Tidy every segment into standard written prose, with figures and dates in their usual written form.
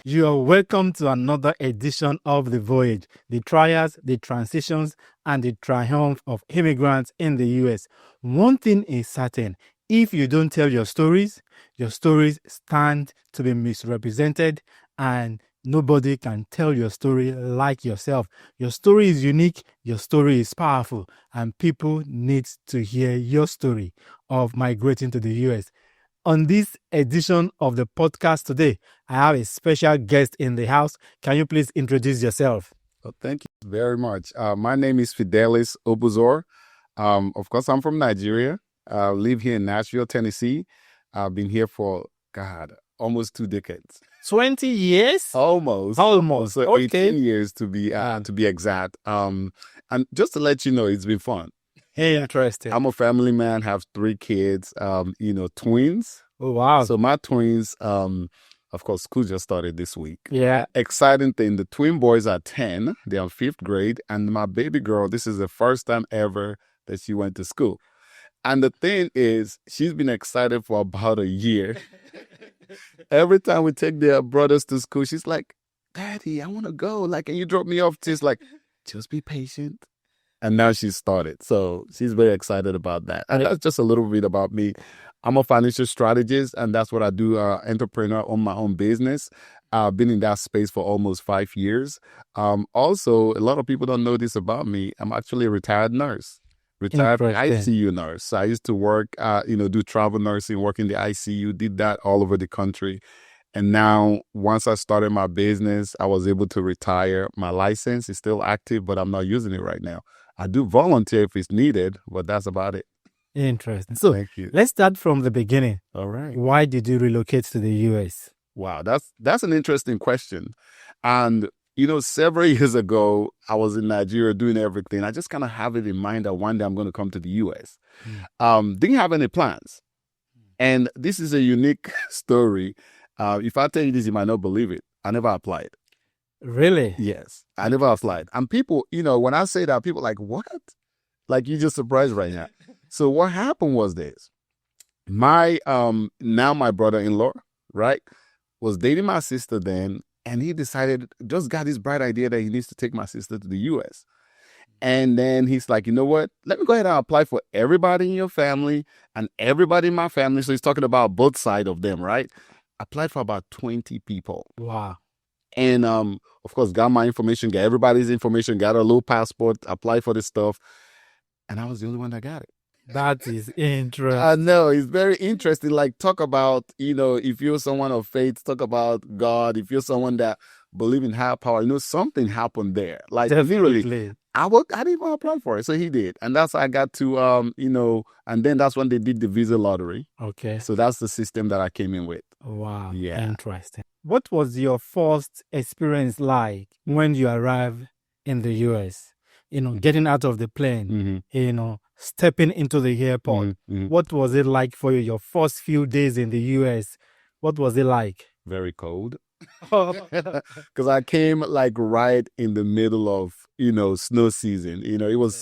You are welcome to another edition of The Voyage, the trials, the transitions, and the triumph of immigrants in the US. One thing is certain, if you don't tell your stories stand to be misrepresented, and nobody can tell your story like yourself. Your story is unique, your story is powerful, and people need to hear your story of migrating to the US. On this edition of the podcast today, I have a special guest in the house. Can you please introduce yourself? Well, thank you very much. My name is Fidelis Obuzor. Of course, I'm from Nigeria. I live here in Nashville, Tennessee. I've been here for, almost 2 decades. 20 years? Almost. Almost. So Okay. 18 years to be exact. And just to let you know, it's been fun. Hey, interesting. I'm a family man, have 3 kids, twins. Oh, wow. So my twins, of course, school just started this week. Yeah. Exciting thing, the twin boys are 10. They're in 5th grade. And my baby girl, this is the first time ever that she went to school. And the thing is, she's been excited for about a year. Every time we take their brothers to school, she's like, Daddy, I want to go. Like, can you drop me off? She's like, just be patient. And now she's started. So she's very excited about that. And that's just a little bit about me. I'm a financial strategist, and that's what I do, entrepreneur, own my own business. I've been in that space for almost 5 years. Also, a lot of people don't know this about me. I'm actually a retired nurse, retired ICU nurse. I used to work, do travel nursing, work in the ICU, did that all over the country. And now, once I started my business, I was able to retire. My license is still active, but I'm not using it right now. I do volunteer if it's needed, but that's about it. Interesting. So Thank you. Let's start from the beginning. All right. Why did you relocate to the US? Wow, that's an interesting question. And, several years ago, I was in Nigeria doing everything. I just kind of have it in mind that one day I'm going to come to the US. Didn't have any plans. And this is a unique story. If I tell you this, you might not believe it. I never applied. Really? Yes, I never applied. And people, when I say that, people are like, what? Like, you're just surprised right now. So what happened was this. My brother-in-law, right, was dating my sister then, and he just got this bright idea that he needs to take my sister to the U.S. And then he's like, you know what? Let me go ahead and apply for everybody in your family and everybody in my family. So he's talking about both sides of them, right? Applied for about 20 people. Wow. And, of course, got my information, got everybody's information, got a little passport, applied for this stuff. And I was the only one that got it. That is interesting. I know. It's very interesting. Like, talk about, if you're someone of faith, talk about God. If you're someone that believes in higher power, something happened there. Like, literally, I didn't even apply for it. So he did. And that's how I got to, and then that's when they did the visa lottery. Okay. So that's the system that I came in with. Wow. Yeah. Interesting. What was your first experience like when you arrived in the US? Getting out of the plane, stepping into the airport. What was it like for you, your first few days in the US? What was it like? Very cold. Because I came like right in the middle of, snow season. It was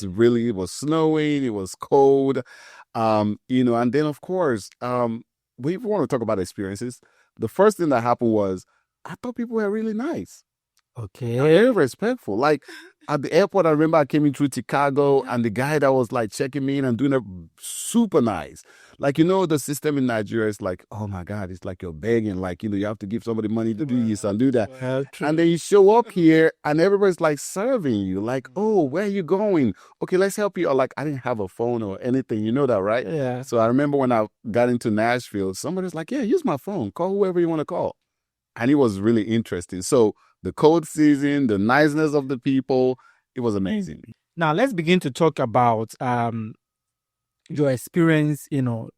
snowing, it was cold. And then of course, we want to talk about experiences. The first thing that happened was I thought people were really nice. Okay. Very respectful. Like at the airport, I remember I came in through Chicago and the guy that was like checking me in and doing it super nice. Like, the system in Nigeria is like, oh my God, it's like you're begging. Like, you have to give somebody money to do this and do that. And then you show up here and everybody's like serving you. Like, oh, where are you going? Okay, let's help you. Or like, I didn't have a phone or anything. You know that, right? Yeah. So I remember when I got into Nashville, somebody's like, yeah, use my phone. Call whoever you want to call. And it was really interesting. So the cold season, the niceness of the people, it was amazing. Now, let's begin to talk about your experience,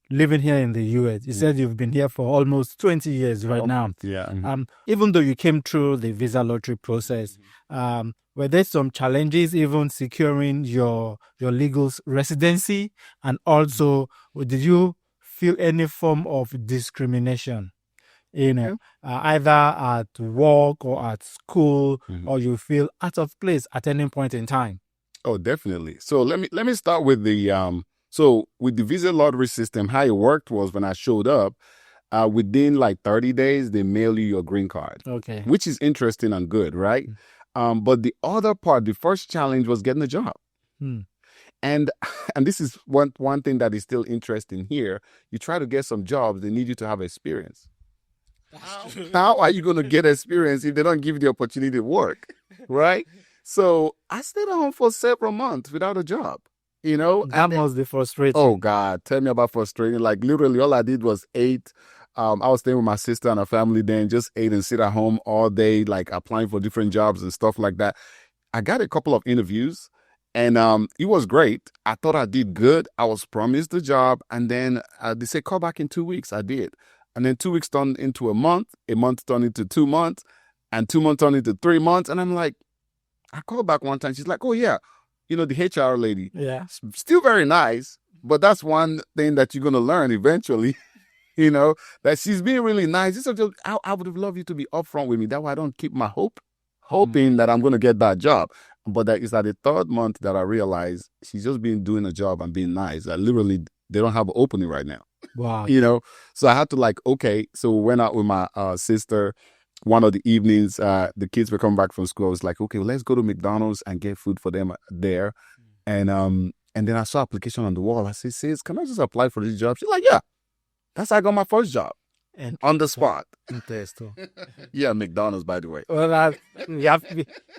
living here in the US. You said you've been here for almost 20 years right now. Yeah. Even though you came through the visa lottery process, were there some challenges even securing your legal residency? And also, did you feel any form of discrimination? Either at work or at school, or you feel out of place at any point in time? Oh, definitely. So let me start with the with the visa lottery system. How it worked was when I showed up, within like 30 days, they mail you your green card. Okay. Which is interesting and good, right? But the other part, the first challenge was getting a job. And this is one thing that is still interesting here. You try to get some jobs, they need you to have experience. How are you going to get experience if they don't give you the opportunity to work, right? So I stayed at home for several months without a job, That must be frustrating. Oh, God. Tell me about frustrating. Like, literally, all I did was ate. I was staying with my sister and her family then, just ate and sit at home all day, like applying for different jobs and stuff like that. I got a couple of interviews, and it was great. I thought I did good. I was promised the job, and then they said, call back in 2 weeks. I did. And then 2 weeks turned into a month turned into 2 months, and 2 months turned into 3 months. And I'm like, I called back one time. She's like, oh, yeah, the HR lady. Yeah. Still very nice, but that's one thing that you're going to learn eventually, that she's being really nice. I would have loved you to be upfront with me. That way I don't keep my hoping that I'm going to get that job. But that is at the third month that I realized she's just been doing a job and being nice. That literally, they don't have an opening right now. Wow. So I had to okay. So we went out with my sister. One of the evenings, the kids were coming back from school. I was like, okay, well, let's go to McDonald's and get food for them there. And then I saw application on the wall. I said, sis, can I just apply for this job? She's like, yeah. That's how I got my first job. And on the spot. Interesting. Yeah, McDonald's, by the way. Well,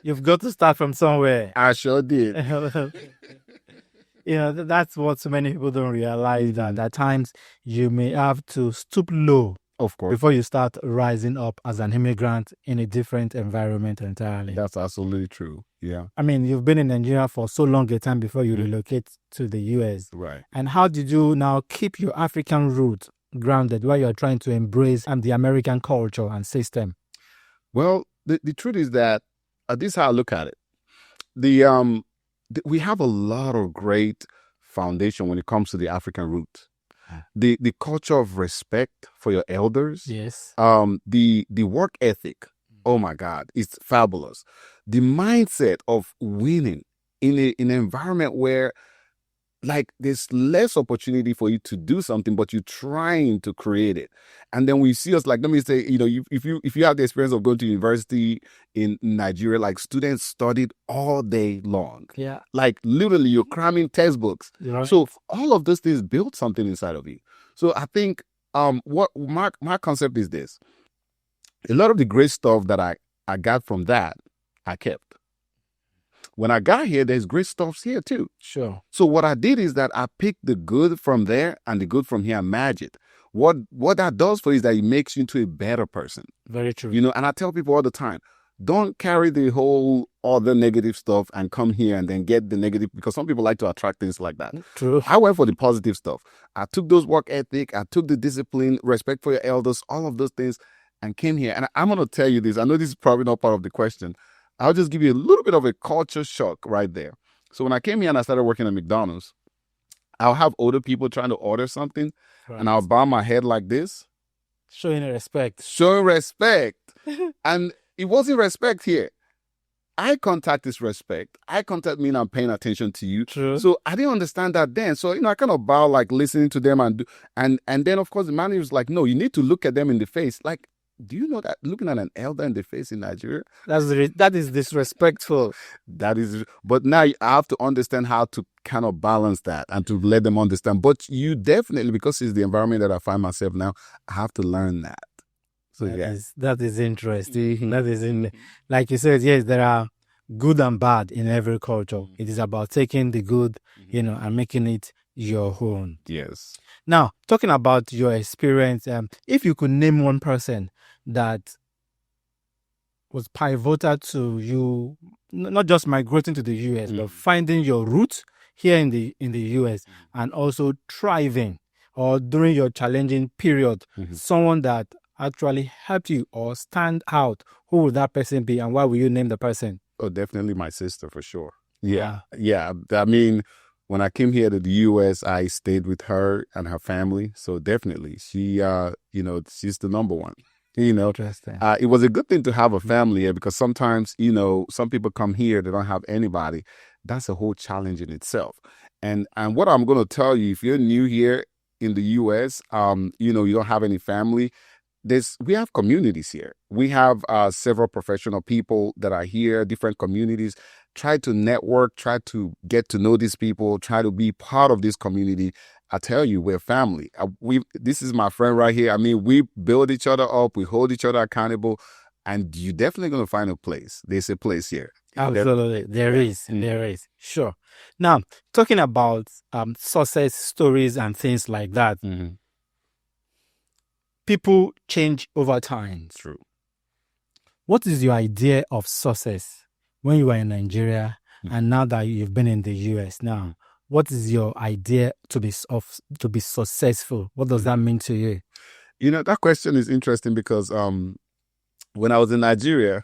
you've got to start from somewhere. I sure did. That's what so many people don't realize, that at times you may have to stoop low, of course, before you start rising up as an immigrant in a different environment entirely. That's absolutely true. Yeah. I mean, you've been in Nigeria for so long a time before you relocate to the US. Right. And how did you now keep your African roots grounded while you're trying to embrace the American culture and system? Well, the truth is that this is how I look at it. We have a lot of great foundation when it comes to the African root. The culture of respect for your elders. Yes. The work ethic. Oh my God, it's fabulous. The mindset of winning in an environment where, like, there's less opportunity for you to do something, but you're trying to create it. And then we see us, like, let me say, if you have the experience of going to university in Nigeria, like, students studied all day long. Yeah. Like, literally, you're cramming textbooks. Right. So all of those things build something inside of you. So I think what my concept is this. A lot of the great stuff that I got from that, I kept. When I got here, there's great stuff here too. Sure. So what I did is that I picked the good from there and the good from here and merged it. What that does for you is that it makes you into a better person. Very true. And I tell people all the time, don't carry the whole other negative stuff and come here and then get the negative, because some people like to attract things like that. True. I went for the positive stuff. I took those work ethic, I took the discipline, respect for your elders, all of those things, and came here. And I'm going to tell you this. I know this is probably not part of the question. I'll just give you a little bit of a culture shock right there. So when I came here and I started working at McDonald's, I'll have older people trying to order something, right, and I'll bow my head like this. Showing respect. And it wasn't respect here. Eye contact is respect. Eye contact means I'm paying attention to you. True. So I didn't understand that then. So, I kind of bow, like, listening to them and then, of course, the manager was like, no, you need to look at them in the face. Like, do you know that looking at an elder in the face in Nigeria? That is disrespectful. But now I have to understand how to kind of balance that and to let them understand. But you definitely, because it's the environment that I find myself now, I have to learn that. So that is interesting. Mm-hmm. That is like you said, yes, there are good and bad in every culture. Mm-hmm. It is about taking the good, and making it your own. Yes. Now, talking about your experience, if you could name one person that was pivotal to you, not just migrating to the US, but finding your roots here in the US, and also thriving, or during your challenging period, someone that actually helped you or stand out, who would that person be, and why will you name the person? Oh, definitely my sister, for sure. Yeah. I mean, when I came here to the U.S., I stayed with her and her family. So definitely, she, she's the number one. Interesting. It was a good thing to have a family here, because sometimes, some people come here, they don't have anybody. That's a whole challenge in itself. And what I'm going to tell you, if you're new here, in the US, you don't have any family, we have communities here. We have several professional people that are here, different communities. Try to network, try to get to know these people, try to be part of this community. I tell you, we're family. This is my friend right here. I mean, we build each other up, we hold each other accountable, and you're definitely going to find a place. There's a place here. Absolutely. There is. Sure. Now, talking about success stories and things like that, people change over time. True. What is your idea of success when you were in Nigeria and now that you've been in the US now? What is your idea to be successful? What does that mean to you? You know, that question is interesting because when I was in Nigeria,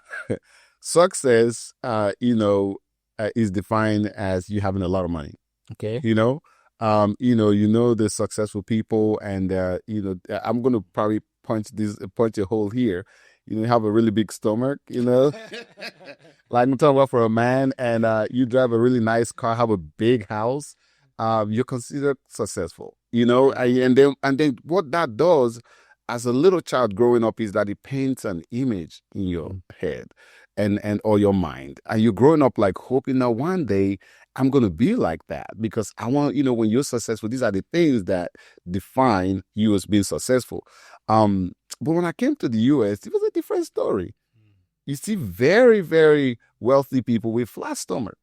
success, is defined as you having a lot of money. Okay. You know the successful people, and I'm going to probably punch a hole here. You have a really big stomach. Like I'm talking about for a man, and you drive a really nice car, have a big house. You're considered successful. And then what that does as a little child growing up is that it paints an image in your head and or your mind, and you're growing up like hoping that one day I'm going to be like that, because I want, when you're successful, these are the things that define you as being successful. But when I came to the US, it was a different story. You see very, very wealthy people with flat stomach.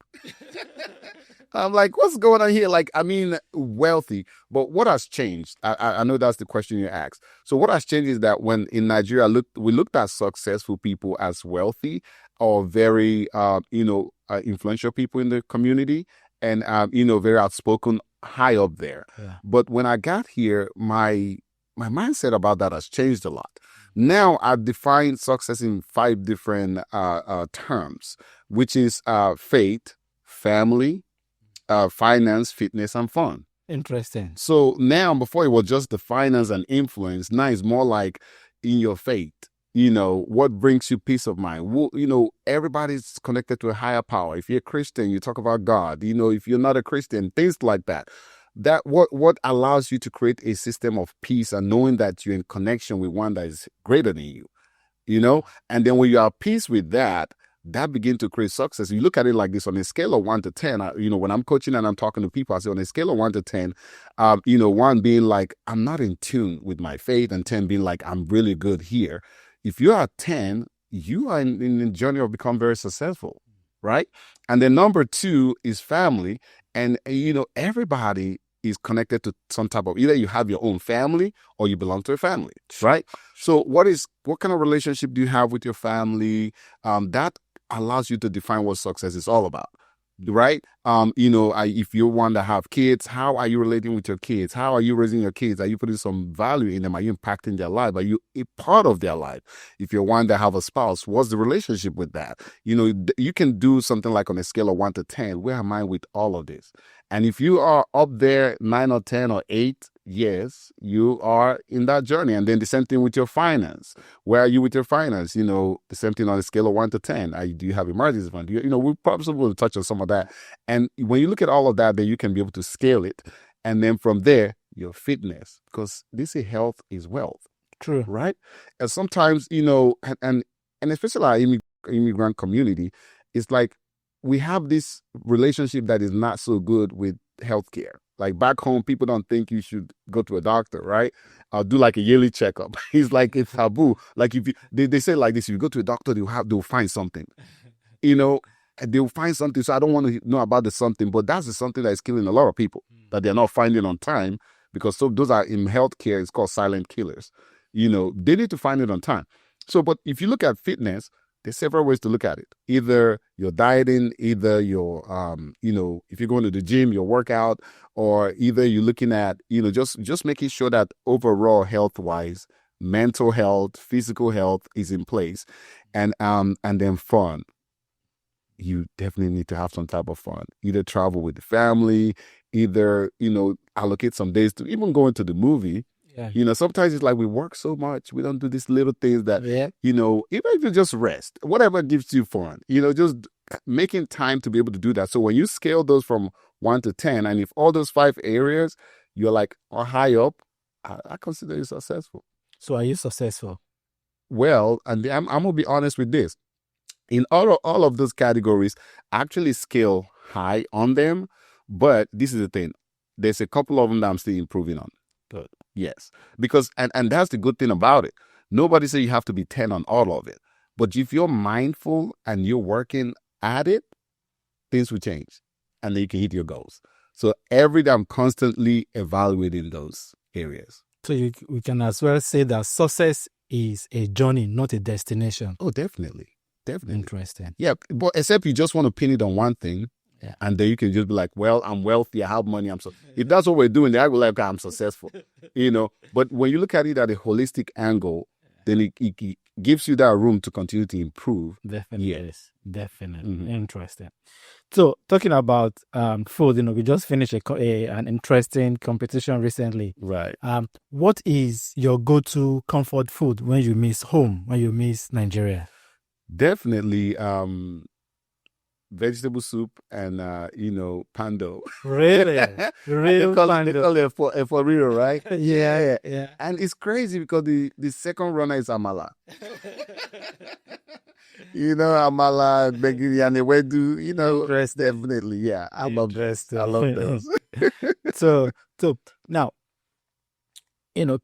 I'm like, what's going on here? Like, I mean, wealthy. But what has changed? I know that's the question you asked. So what has changed is that when in Nigeria, we looked at successful people as wealthy or very, influential people in the community, and, very outspoken, high up there. Yeah. But when I got here, my mindset about that has changed a lot. Now I define success in 5 different terms, which is faith, family, finance, fitness, and fun. Interesting. So now, before it was just the finance and influence, now it's more like in your faith. What brings you peace of mind? Everybody's connected to a higher power. If you're a Christian, you talk about God. If you're not a Christian, things like that. That what allows you to create a system of peace and knowing that you're in connection with one that is greater than you. And then when you are at peace with that begins to create success. You look at it like this on a scale of 1 to 10. When I'm coaching and I'm talking to people, I say on a scale of 1 to 10, 1 being like, I'm not in tune with my faith, and 10 being like, I'm really good here. If you are at 10, you are in the journey of becoming very successful, right? And then number 2 is family. And, everybody is connected to some type of, either you have your own family or you belong to a family, right? So what kind of relationship do you have with your family? That allows you to define what success is all about, right? If you want to have kids, how are you relating with your kids? How are you raising your kids? Are you putting some value in them? Are you impacting their life? Are you a part of their life? If you want to have a spouse, what's the relationship with that? You can do something like on a scale of 1 to 10. Where am I with all of this? And if you are up there 9 or 10 or 8, yes, you are in that journey. And then the same thing with your finance. Where are you with your finance? The same thing on a scale of 1 to 10. Do you have emergency fund? We probably will touch on some of that. And when you look at all of that, then you can be able to scale it. And then from there, your fitness, because they say health is wealth. True. Right? And sometimes, and especially our immigrant community, it's like we have this relationship that is not so good with healthcare. Like back home, people don't think you should go to a doctor, right? I'll do like a yearly checkup. It's like it's taboo. Like if they say like this, if you go to a doctor, they'll find something. They'll find something. So I don't want to know about the something, but that's the something that is killing a lot of people that they're not finding on time, because those are in healthcare. It's called silent killers. They need to find it on time. So, but if you look at fitness, there's several ways to look at it. Either you're dieting, either you're, if you're going to the gym, your workout, or either you're looking at, just making sure that overall health-wise, mental health, physical health is in place, and then fun. You definitely need to have some type of fun. Either travel with the family, either allocate some days to even going to the movie. Yeah. Sometimes it's like we work so much, we don't do these little things that, even if you just rest, whatever gives you fun, just making time to be able to do that. So when you scale those from 1 to 10, and if all those 5 areas, you're like or high up, I consider you successful. So are you successful? Well, and I'm gonna be honest with this. In all of those categories, I actually scale high on them, but this is the thing. There's a couple of them that I'm still improving on. Good. Yes. Because and that's the good thing about it. Nobody say you have to be 10 on all of it. But if you're mindful and you're working at it, things will change. And then you can hit your goals. So every day I'm constantly evaluating those areas. So we can as well say that success is a journey, not a destination. Oh, definitely. Definitely. Interesting. Yeah, but except you just want to pin it on one thing, and then you can just be like, well, I'm wealthy, I have money, I'm so. If that's what we're doing, then I will like, I'm successful, you know. But when you look at it at a holistic angle, then it gives you that room to continue to improve. Definitely, yes, definitely. Interesting. So talking about food, we just finished an interesting competition recently. Right. What is your go-to comfort food when you miss home, when you miss Nigeria? Definitely vegetable soup and pando. Really? Real pando. They call it for real, right? Yeah. And it's crazy because the second runner is amala. Amala, begiri, and ewedu, definitely, yeah. I love those. So now,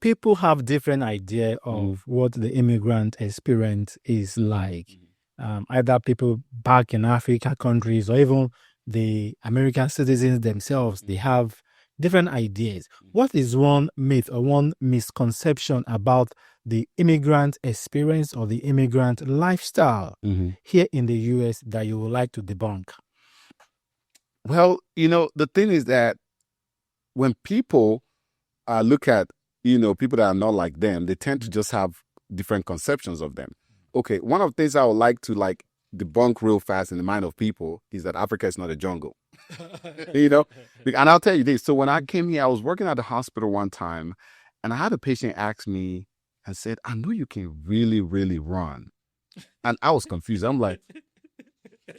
people have different idea of what the immigrant experience is like. Either people back in Africa countries or even the American citizens themselves, they have different ideas. What is one myth or one misconception about the immigrant experience or the immigrant lifestyle here in the US that you would like to debunk? Well, the thing is that when people look at, people that are not like them, they tend to just have different conceptions of them. Okay, one of the things I would like to debunk real fast in the mind of people is that Africa is not a jungle. And I'll tell you this. So when I came here, I was working at the hospital one time, and I had a patient ask me and said, I know you can really, really run. And I was confused. I'm like,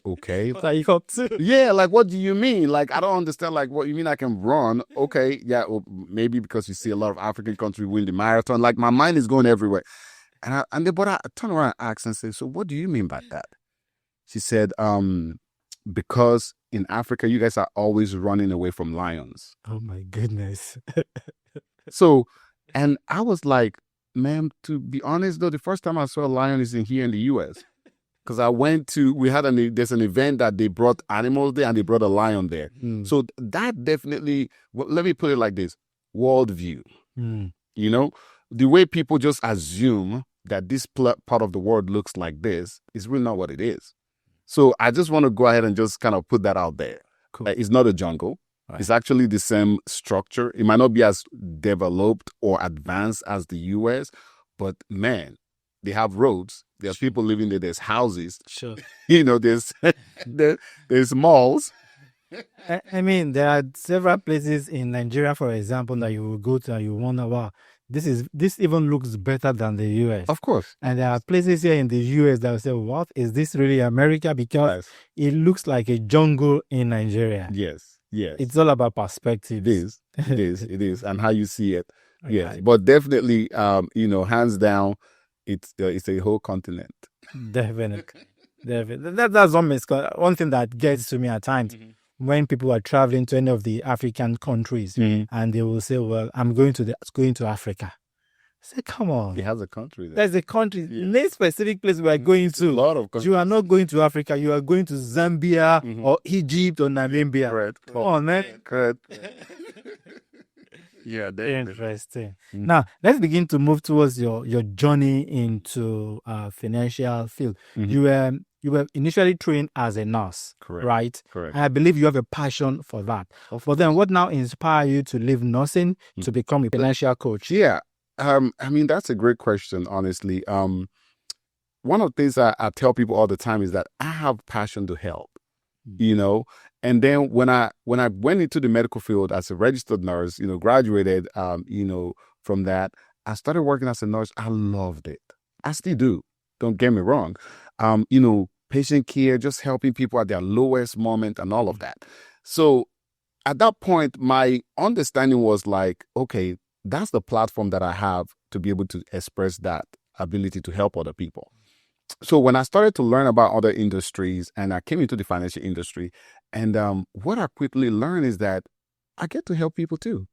okay. What are you up to? Yeah, what do you mean? I don't understand, what you mean I can run? Okay, yeah, well, maybe because you see a lot of African countries win the marathon. My mind is going everywhere. But I turned around and asked and said, so what do you mean by that? She said, because in Africa, you guys are always running away from lions. Oh my goodness. So, and I was like, ma'am, to be honest though, the first time I saw a lion is here in the US. Because I went to, there's an event that they brought animals there and they brought a lion there. So that definitely, let me put it like this, worldview. The way people just assume that this part of the world looks like this is really not what it is. So I just want to go ahead and just kind of put that out there. Cool. It's not a jungle. Right. It's actually the same structure. It might not be as developed or advanced as the US, but man, they have roads. There's people living there. There's houses. Sure. There's malls. I mean, there are several places in Nigeria, for example, that you will go to and you wonder, wow, this even looks better than the US. Of course. And there are places here in the US that will say, what, is this really America? Because it looks like a jungle in Nigeria. Yes. It's all about perspective. It is. And how you see it. Okay. Yes. But definitely, hands down, it's a whole continent. Definitely. That's one thing that gets to me at times. When people are traveling to any of the African countries and they will say, well, I'm going to Africa. I say, come on. It has a country there. There's a country. Yeah. In a specific place we are going to. A lot of countries. You are not going to Africa. You are going to Zambia or Egypt or Namibia. Correct. Come on, man. Correct. Yeah, definitely. Interesting. Now, let's begin to move towards your journey into financial field. You were initially trained as a nurse, correct? Right? Correct. And I believe you have a passion for that. But then what now inspired you to leave nursing to become a financial coach? Yeah. I mean, that's a great question, honestly. One of the things I tell people all the time is that I have passion to help, and then when I went into the medical field as a registered nurse, graduated, from that, I started working as a nurse. I loved it. I still do. Don't get me wrong. Patient care, just helping people at their lowest moment and all of that. So at that point, my understanding was like, okay, that's the platform that I have to be able to express that ability to help other people. So when I started to learn about other industries and I came into the financial industry, and what I quickly learned is that I get to help people too.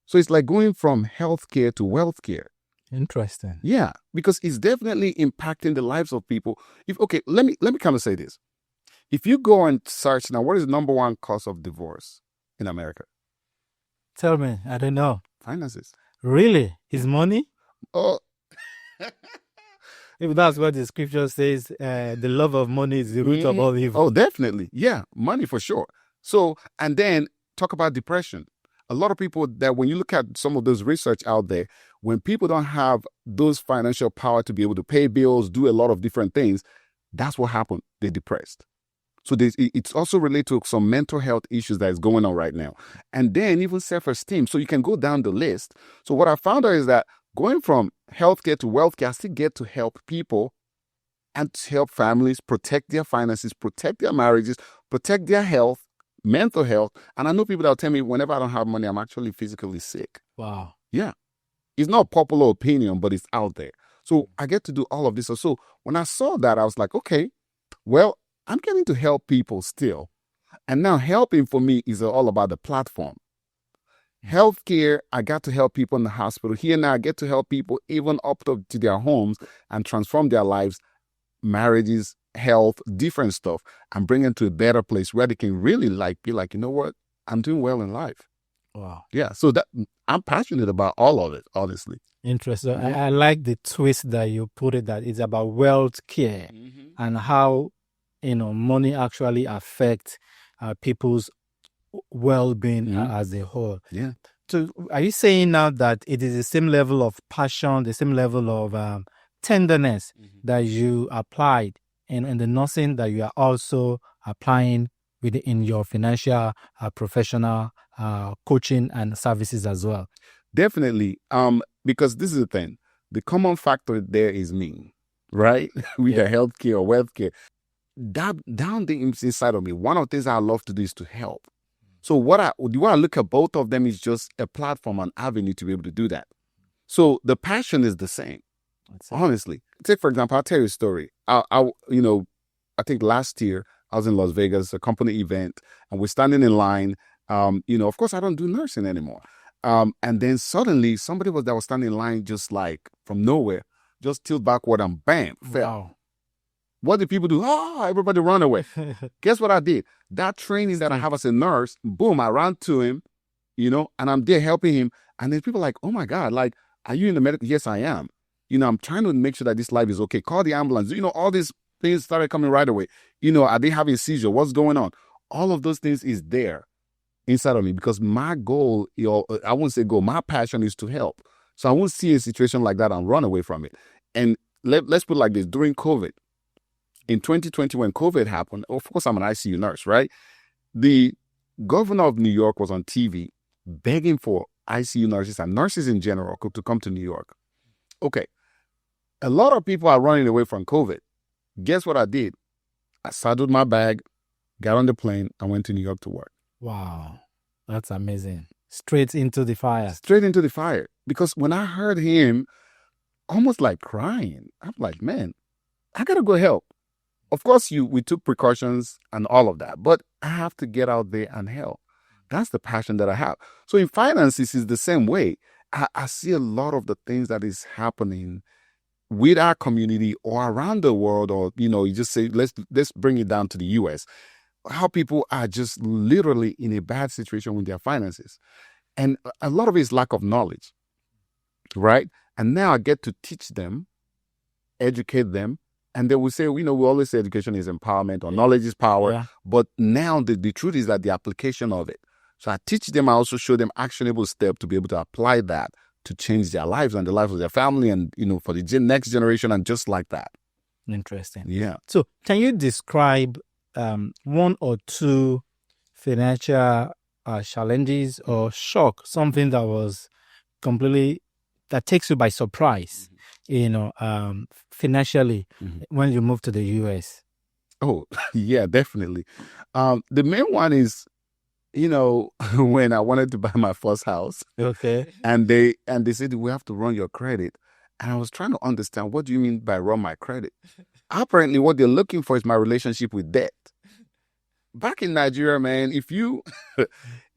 So it's like going from healthcare to wealthcare. Interesting. Yeah, because it's definitely impacting the lives of people. Let me kind of say this. If you go and search now, what is the number one cause of divorce in America? Tell me, I don't know. Finances. Really? Is money? Oh, If that's what the scripture says, the love of money is the root of all evil. Oh, definitely. Yeah, money for sure. So, and then talk about depression. A lot of people that when you look at some of those research out there, when people don't have those financial power to be able to pay bills, do a lot of different things, that's what happened. They're depressed. So it's also related to some mental health issues that is going on right now. And then even self-esteem. So you can go down the list. So what I found out is that going from healthcare to wealthcare, I still get to help people and to help families protect their finances, protect their marriages, protect their health, mental health. And I know people that will tell me whenever I don't have money, I'm actually physically sick. Wow. Yeah. It's not a popular opinion, but it's out there. So I get to do all of this. So when I saw that, I was like, okay, well, I'm getting to help people still. And now helping for me is all about the platform. Healthcare, I got to help people in the hospital. Here now, I get to help people even up to their homes and transform their lives, marriages, health, different stuff, and bring them to a better place where they can really be like, you know what? I'm doing well in life. Wow. Yeah. So that I'm passionate about all of it, honestly. Interesting. I like the twist that you put it, that it's about wealth care and how, money actually affects people's well-being as a whole. Yeah. So are you saying now that it is the same level of passion, the same level of tenderness that you applied in the nursing that you are also applying in your financial, professional coaching and services as well? Definitely. Because this is the thing. The common factor there is me, right? With the healthcare or wealthcare. That down the inside of me, one of the things I love to do is to help. So what I look at both of them is just a platform, an avenue to be able to do that. So the passion is the same. Honestly. Take, for example, I'll tell you a story. I think last year I was in Las Vegas, a company event, and we're standing in line. Of course I don't do nursing anymore. And then suddenly somebody that was standing in line just like from nowhere, just tilt backward and bam, fell. Wow. What did people do? Oh, everybody run away. Guess what I did? That training that I have as a nurse, boom, I ran to him, and I'm there helping him. And then people are like, oh my God, like, are you in the medical? Yes, I am. I'm trying to make sure that this life is okay. Call the ambulance. All these things started coming right away. Are they having a seizure? What's going on? All of those things is there inside of me because my goal, I won't say goal, my passion is to help. So I won't see a situation like that and run away from it. And let's put it like this. During COVID, in 2020, when COVID happened, of course, I'm an ICU nurse, right? The governor of New York was on TV begging for ICU nurses and nurses in general to come to New York. Okay. A lot of people are running away from COVID. Guess what I did? I saddled my bag, got on the plane, and went to New York to work. Wow. That's amazing. Straight into the fire. Straight into the fire. Because when I heard him almost like crying, I'm like, man, I got to go help. Of course, we took precautions and all of that, but I have to get out there and help. That's the passion that I have. So in finances, it's the same way. I see a lot of the things that is happening with our community or around the world, or, you just say, let's bring it down to the US, how people are just literally in a bad situation with their finances. And a lot of it is lack of knowledge, right? And now I get to teach them, educate them. And they will say, we always say education is empowerment or knowledge is power. Yeah. But now the truth is that the application of it. So I teach them, I also show them actionable steps to be able to apply that to change their lives and the lives of their family and, for the next generation and just like that. Interesting. Yeah. So can you describe one or two financial challenges or shock, something that was that takes you by surprise, financially when you move to the US? Oh, yeah, definitely. The main one is when I wanted to buy my first house, Okay. and they said we have to run your credit, and I was trying to understand what do you mean by run my credit. Apparently, what they're looking for is my relationship with debt. Back in Nigeria, man, if you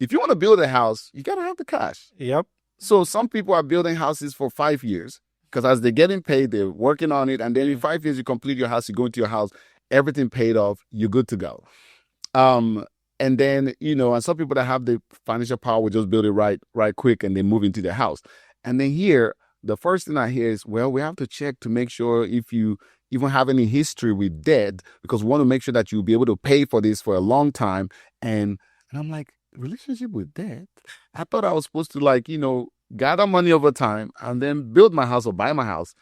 if you want to build a house, you gotta have the cash. Yep. So some people are building houses for 5 years because as they're getting paid, they're working on it, and then in 5 years you complete your house, you go into your house, everything paid off, you're good to go. And then, and some people that have the financial power will just build it right quick and then move into their house. And then here, the first thing I hear is, well, we have to check to make sure if you even have any history with debt, because we want to make sure that you'll be able to pay for this for a long time. And I'm like, relationship with debt? I thought I was supposed to gather money over time and then build my house or buy my house.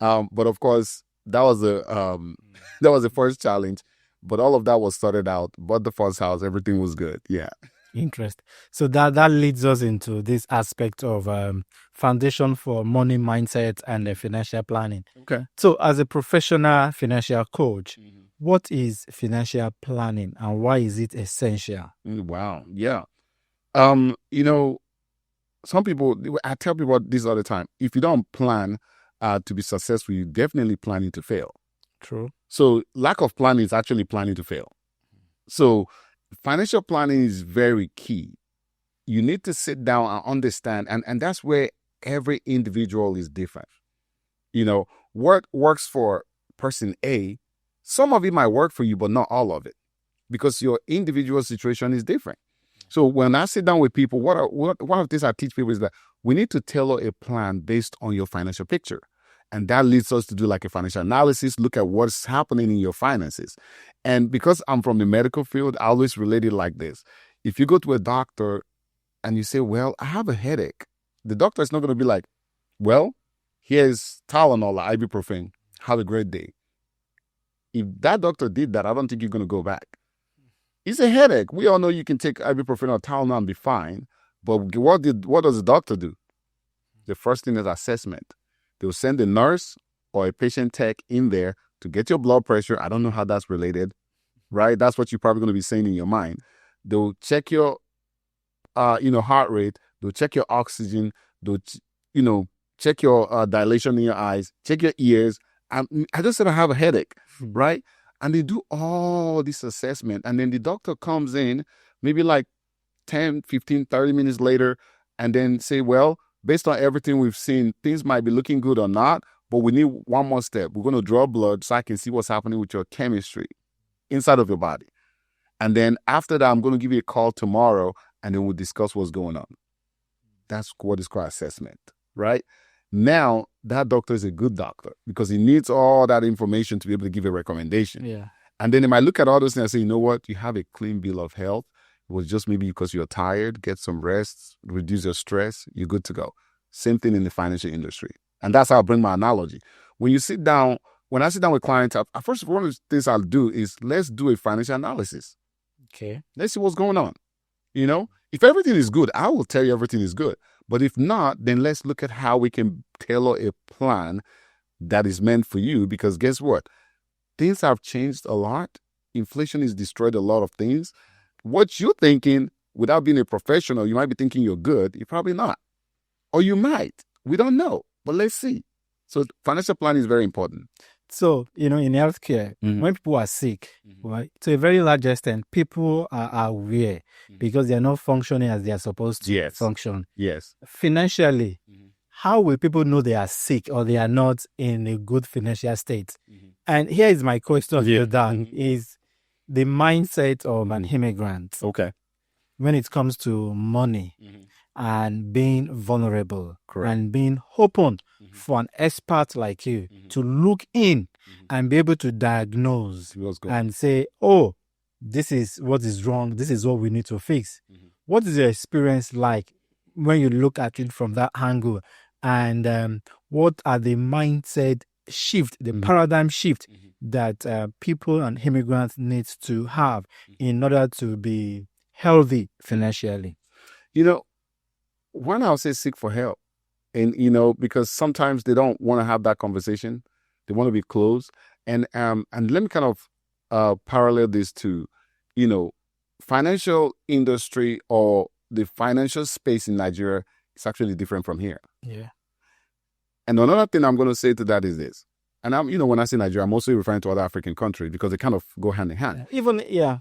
But of course, that was the first challenge. But all of that was sorted out. Bought the first house, everything was good. Yeah. Interest. So that leads us into this aspect of foundation for money mindset and financial planning. Okay. So as a professional financial coach, what is financial planning and why is it essential? Wow. Yeah. Some people, I tell people this all the time. If you don't plan to be successful, you're definitely planning to fail. True. So lack of planning is actually planning to fail. So financial planning is very key. You need to sit down and understand, and that's where every individual is different. What works for person A, some of it might work for you, but not all of it, because your individual situation is different. So when I sit down with people, one of the things I teach people is that we need to tailor a plan based on your financial picture. And that leads us to do like a financial analysis, look at what's happening in your finances. And because I'm from the medical field, I always relate it like this. If you go to a doctor and you say, well, I have a headache, the doctor is not going to be like, well, here's Tylenol or ibuprofen. Have a great day. If that doctor did that, I don't think you're going to go back. It's a headache. We all know you can take ibuprofen or Tylenol and be fine. But what does the doctor do? The first thing is assessment. They'll send a nurse or a patient tech in there to get your blood pressure. I don't know how that's related, right? That's what you're probably going to be saying in your mind. They'll check your, heart rate. They'll check your oxygen. They'll, check your dilation in your eyes. Check your ears. I just said I have a headache, right? And they do all this assessment. And then the doctor comes in maybe like 10, 15, 30 minutes later and then say, well, based on everything we've seen, things might be looking good or not, but we need one more step. We're going to draw blood so I can see what's happening with your chemistry inside of your body. And then after that, I'm going to give you a call tomorrow and then we'll discuss what's going on. That's what is called assessment, right? Now, that doctor is a good doctor because he needs all that information to be able to give a recommendation. Yeah. And then they might look at all those things and say, you know what? You have a clean bill of health. It was just maybe because you're tired, get some rest, reduce your stress, you're good to go. Same thing in the financial industry. And that's how I bring my analogy. When I sit down with clients, first one of the things I'll do is let's do a financial analysis. Okay. Let's see what's going on. If everything is good, I will tell you everything is good. But if not, then let's look at how we can tailor a plan that is meant for you. Because guess what? Things have changed a lot. Inflation has destroyed a lot of things. What you're thinking, without being a professional, you might be thinking you're good. You're probably not. Or you might. We don't know. But let's see. So financial planning is very important. So, in healthcare, when people are sick, right, to a very large extent, people are aware because they are not functioning as they are supposed to function. Yes. Financially, how will people know they are sick or they are not in a good financial state? And here is my question to you, Dan, is the mindset of an immigrant. Okay. When it comes to money and being vulnerable. Correct. And being open for an expert like you to look in and be able to diagnose and say, oh, this is what is wrong. This is what we need to fix. What is your experience like when you look at it from that angle? And what are the mindset shift, the paradigm shift that people and immigrants need to have in order to be healthy financially? When I say seek for help, and because sometimes they don't want to have that conversation, they want to be close, and let me kind of parallel this to, financial industry or the financial space in Nigeria is actually different from here. Yeah. And another thing I'm going to say to that is this. And when I say Nigeria, I'm mostly referring to other African countries because they kind of go hand in hand. Yeah.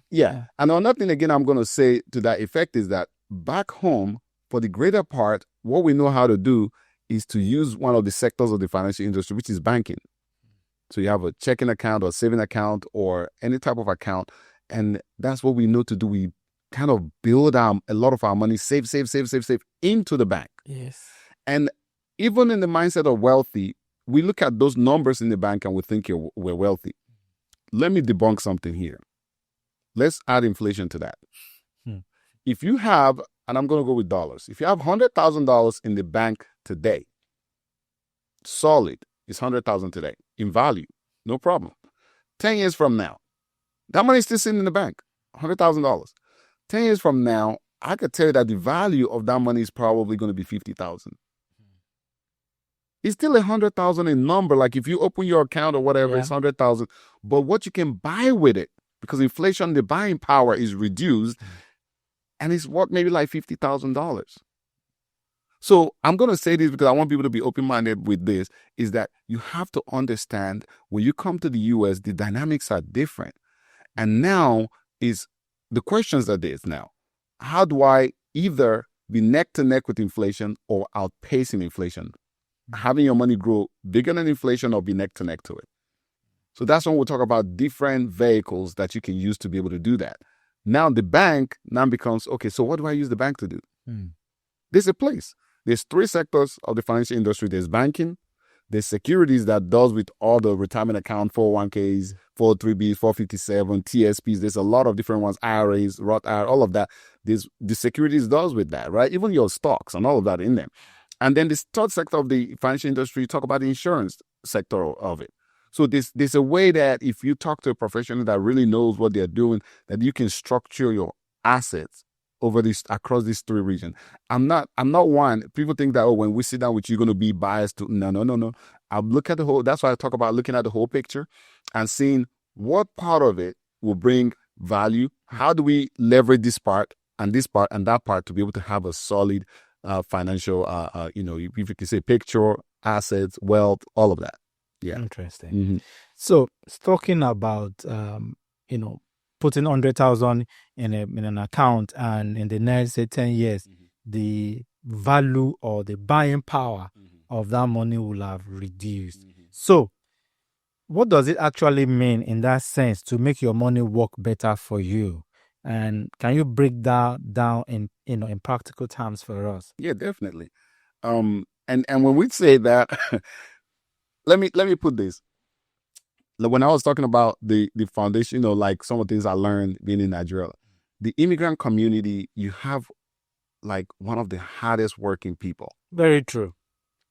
And another thing, again, I'm going to say to that effect is that back home, for the greater part, what we know how to do is to use one of the sectors of the financial industry, which is banking. So you have a checking account or saving account or any type of account. And that's what we know to do. We kind of build a lot of our money, save into the bank. Yes. And even in the mindset of wealthy, we look at those numbers in the bank and we think we're wealthy. Let me debunk something here. Let's add inflation to that. If you have, and I'm going to go with dollars, if you have $100,000 in the bank today, solid, it's $100,000 today in value, no problem. 10 years from now, that money is still sitting in the bank, $100,000. 10 years from now, I could tell you that the value of that money is probably going to be $50,000. It's still $100,000 in number. Like if you open your account or whatever, it's $100,000. But what you can buy with it, because inflation, the buying power is reduced, and it's what, maybe like $50,000. So I'm going to say this because I want people to be open-minded with this, is that you have to understand when you come to the U.S., the dynamics are different. And now the questions are this now. How do I either be neck to neck with inflation or outpacing inflation? Having your money grow bigger than inflation or be neck to neck to it. So that's when we'll talk about different vehicles that you can use to be able to do that. Now the bank now becomes, okay, so what do I use the bank to do? There's a place. There's 3 sectors of the financial industry. There's banking, there's securities that does with all the retirement account, 401ks, 403bs, 457, TSPs. There's a lot of different ones, IRAs, Roth IRA, all of that. The securities does with that, right? Even your stocks and all of that in them. And then this third sector of the financial industry, talk about the insurance sector of it. So there's a way that if you talk to a professional that really knows what they're doing, that you can structure your assets across these 3 regions. I'm not one. People think that, when we sit down with you, you're going to be biased to. No. I look at the whole. That's why I talk about looking at the whole picture and seeing what part of it will bring value. How do we leverage this part and that part to be able to have a solid financial, if you can say picture, assets, wealth, all of that. Yeah. Interesting. Mm-hmm. So talking about, putting 100,000 in an account, and in the next, say, 10 years, the value or the buying power of that money will have reduced. So what does it actually mean in that sense to make your money work better for you? And can you break that down in practical terms for us? Yeah, definitely. And when we say that, let me put this. When I was talking about the foundation, like some of the things I learned being in Nigeria, the immigrant community, you have like one of the hardest working people. Very true.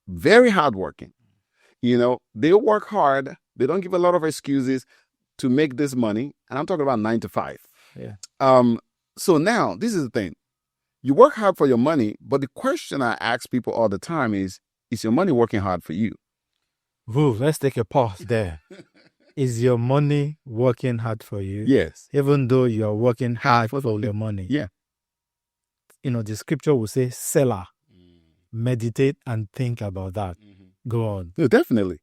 Very hardworking. They work hard. They don't give a lot of excuses to make this money. And I'm talking about 9 to 5. Yeah. So now this is the thing. You work hard for your money, but the question I ask people all the time is your money working hard for you? Woo, let's take a pause there. Is your money working hard for you? Yes. Even though you are working hard for your money. Yeah. The scripture will say, Selah, meditate and think about that. Go on. No, definitely.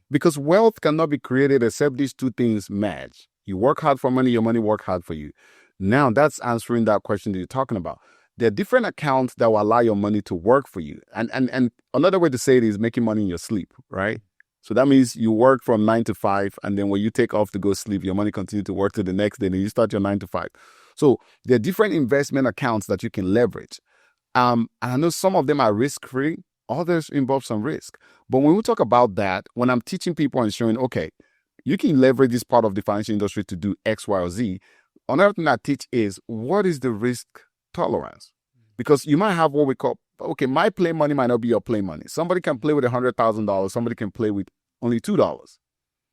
Because wealth cannot be created except these 2 things match. You work hard for money, your money work hard for you. Now that's answering that question that you're talking about. There are different accounts that will allow your money to work for you. And another way to say it is making money in your sleep, right? So that means you work from 9 to 5, and then when you take off to go sleep, your money continues to work till the next day, and you start your 9 to 5. So there are different investment accounts that you can leverage. And I know some of them are risk-free, others involve some risk. But when we talk about that, when I'm teaching people and showing, okay, you can leverage this part of the financial industry to do X, Y, or Z, another thing I teach is what is the risk tolerance? Because you might have what we call, okay, my play money might not be your play money. Somebody can play with $100,000. Somebody can play with only $2.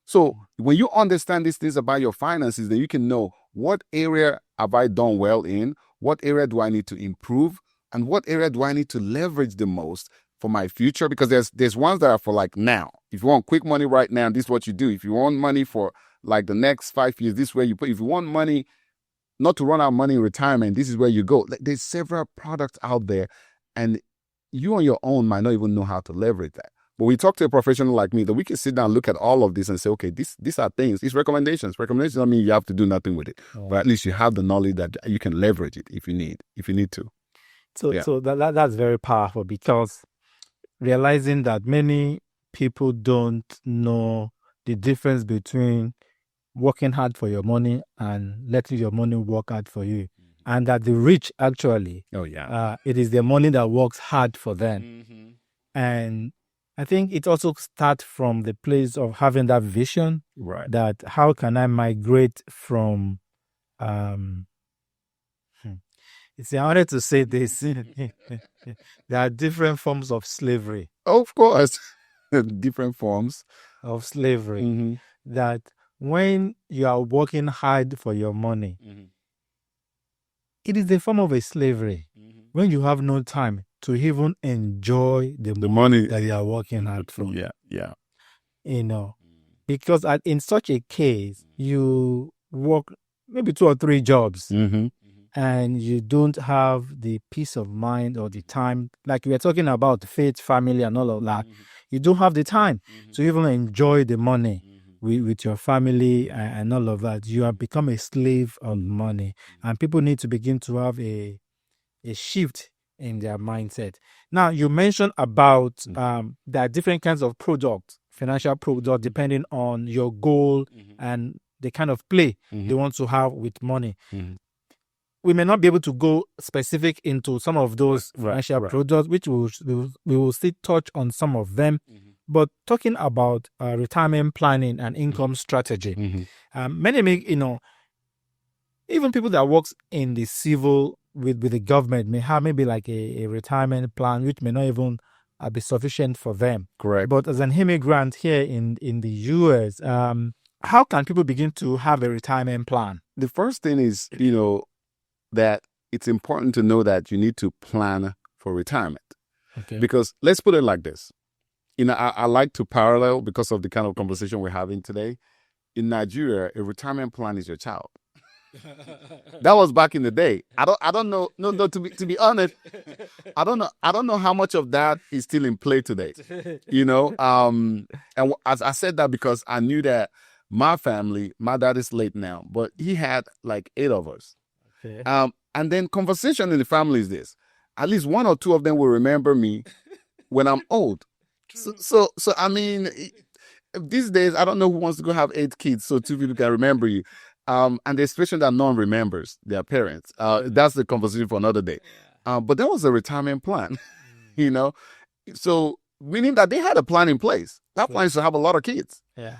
So when you understand these things about your finances, then you can know what area have I done well in, what area do I need to improve, and what area do I need to leverage the most for my future? Because there's ones that are for like now. If you want quick money right now, this is what you do. If you want money for like the next 5 years, this is where you put. If you want money not to run out of money in retirement, this is where you go. Like, there's several products out there, and you on your own might not even know how to leverage that. But we talk to a professional like me that we can sit down, look at all of this and say, okay, these are things. These recommendations. Recommendations don't mean you have to do nothing with it. But at least you have the knowledge that you can leverage it if you need to. So that's very powerful, because realizing that many people don't know the difference between working hard for your money and letting your money work hard for you. And that the rich actually, it is their money that works hard for them. And I think it also starts from the place of having that vision, Right. that how can I migrate from, see, I wanted to say this, there are different forms of slavery. Of course, different forms of slavery, that when you are working hard for your money, it is a form of a slavery when you have no time to even enjoy the money that you are working hard for. Because in such a case, you work maybe 2 or 3 jobs, and you don't have the peace of mind or the time, like we were talking about faith, family, and all of that. You don't have the time to even enjoy the money with your family and all of that. You have become a slave of money, and people need to begin to have a shift in their mindset. Now, you mentioned about there are different kinds of products, financial products, depending on your goal and the kind of play they want to have with money. We may not be able to go specific into some of those financial products, which we will still touch on some of them. But talking about retirement planning and income strategy, many make, even people that works in the civil with the government may have maybe like a retirement plan, which may not even be sufficient for them. Correct. But as an immigrant here in the US, how can people begin to have a retirement plan? The first thing is, that it's important to know that you need to plan for retirement. Okay. Because let's put it like this. I like to parallel, because of the kind of conversation we're having today. In Nigeria, a retirement plan is your child. That was back in the day. I don't know. No. To be honest, I don't know how much of that is still in play today. And as I said that because I knew that my family, my dad is late now, but he had like 8 of us. Okay. And then conversation in the family is this: at least 1 or 2 of them will remember me when I'm old. So I mean, these days I don't know who wants to go have 8 kids so 2 people can remember you. And the expression that no one remembers their parents. That's the conversation for another day. But there was a retirement plan, so meaning that they had a plan in place. That plan is to have a lot of kids. Yeah.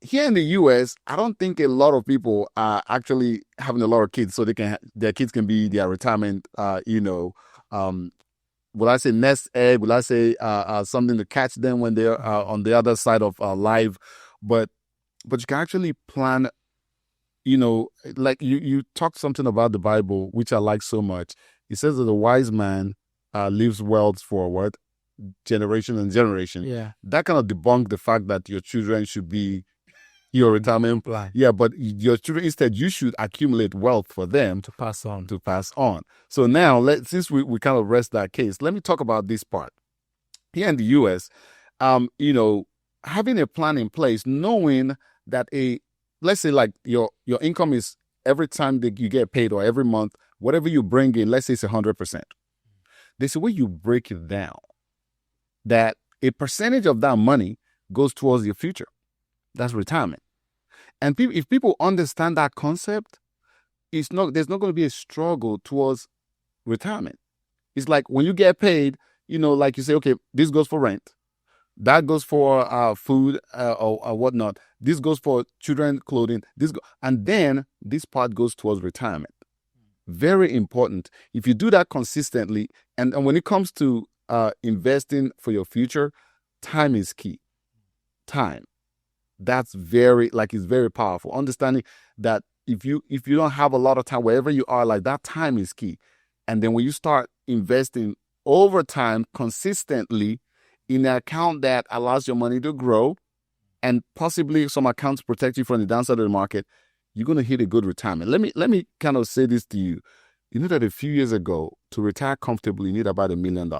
Here in the US, I don't think a lot of people are actually having a lot of kids so their kids can be their retirement, will I say nest egg? Will I say something to catch them when they're on the other side of life? But you can actually plan, like you talked something about the Bible, which I like so much. It says that the wise man leaves wealth for what? Generation and generation. Yeah. That kind of debunked the fact that your children should be your retirement plan. Yeah, but your children, instead, you should accumulate wealth for them to pass on. So now, since we kind of rest that case, let me talk about this part. Here in the US, having a plan in place, knowing that let's say like your income is every time that you get paid or every month, whatever you bring in, let's say it's 100%. There's a way you break it down, that a percentage of that money goes towards your future. That's retirement. And if people understand that concept, there's not going to be a struggle towards retirement. It's like when you get paid, like you say, okay, this goes for rent, that goes for food or whatnot, this goes for children clothing, and then this part goes towards retirement. Very important. If you do that consistently, and when it comes to investing for your future, time is key. Time. That's it's very powerful. Understanding that if you don't have a lot of time, wherever you are, like that time is key. And then when you start investing over time consistently in an account that allows your money to grow, and possibly some accounts protect you from the downside of the market, you're going to hit a good retirement. Let me kind of say this to you. You know that a few years ago, to retire comfortably, you need about $1 million.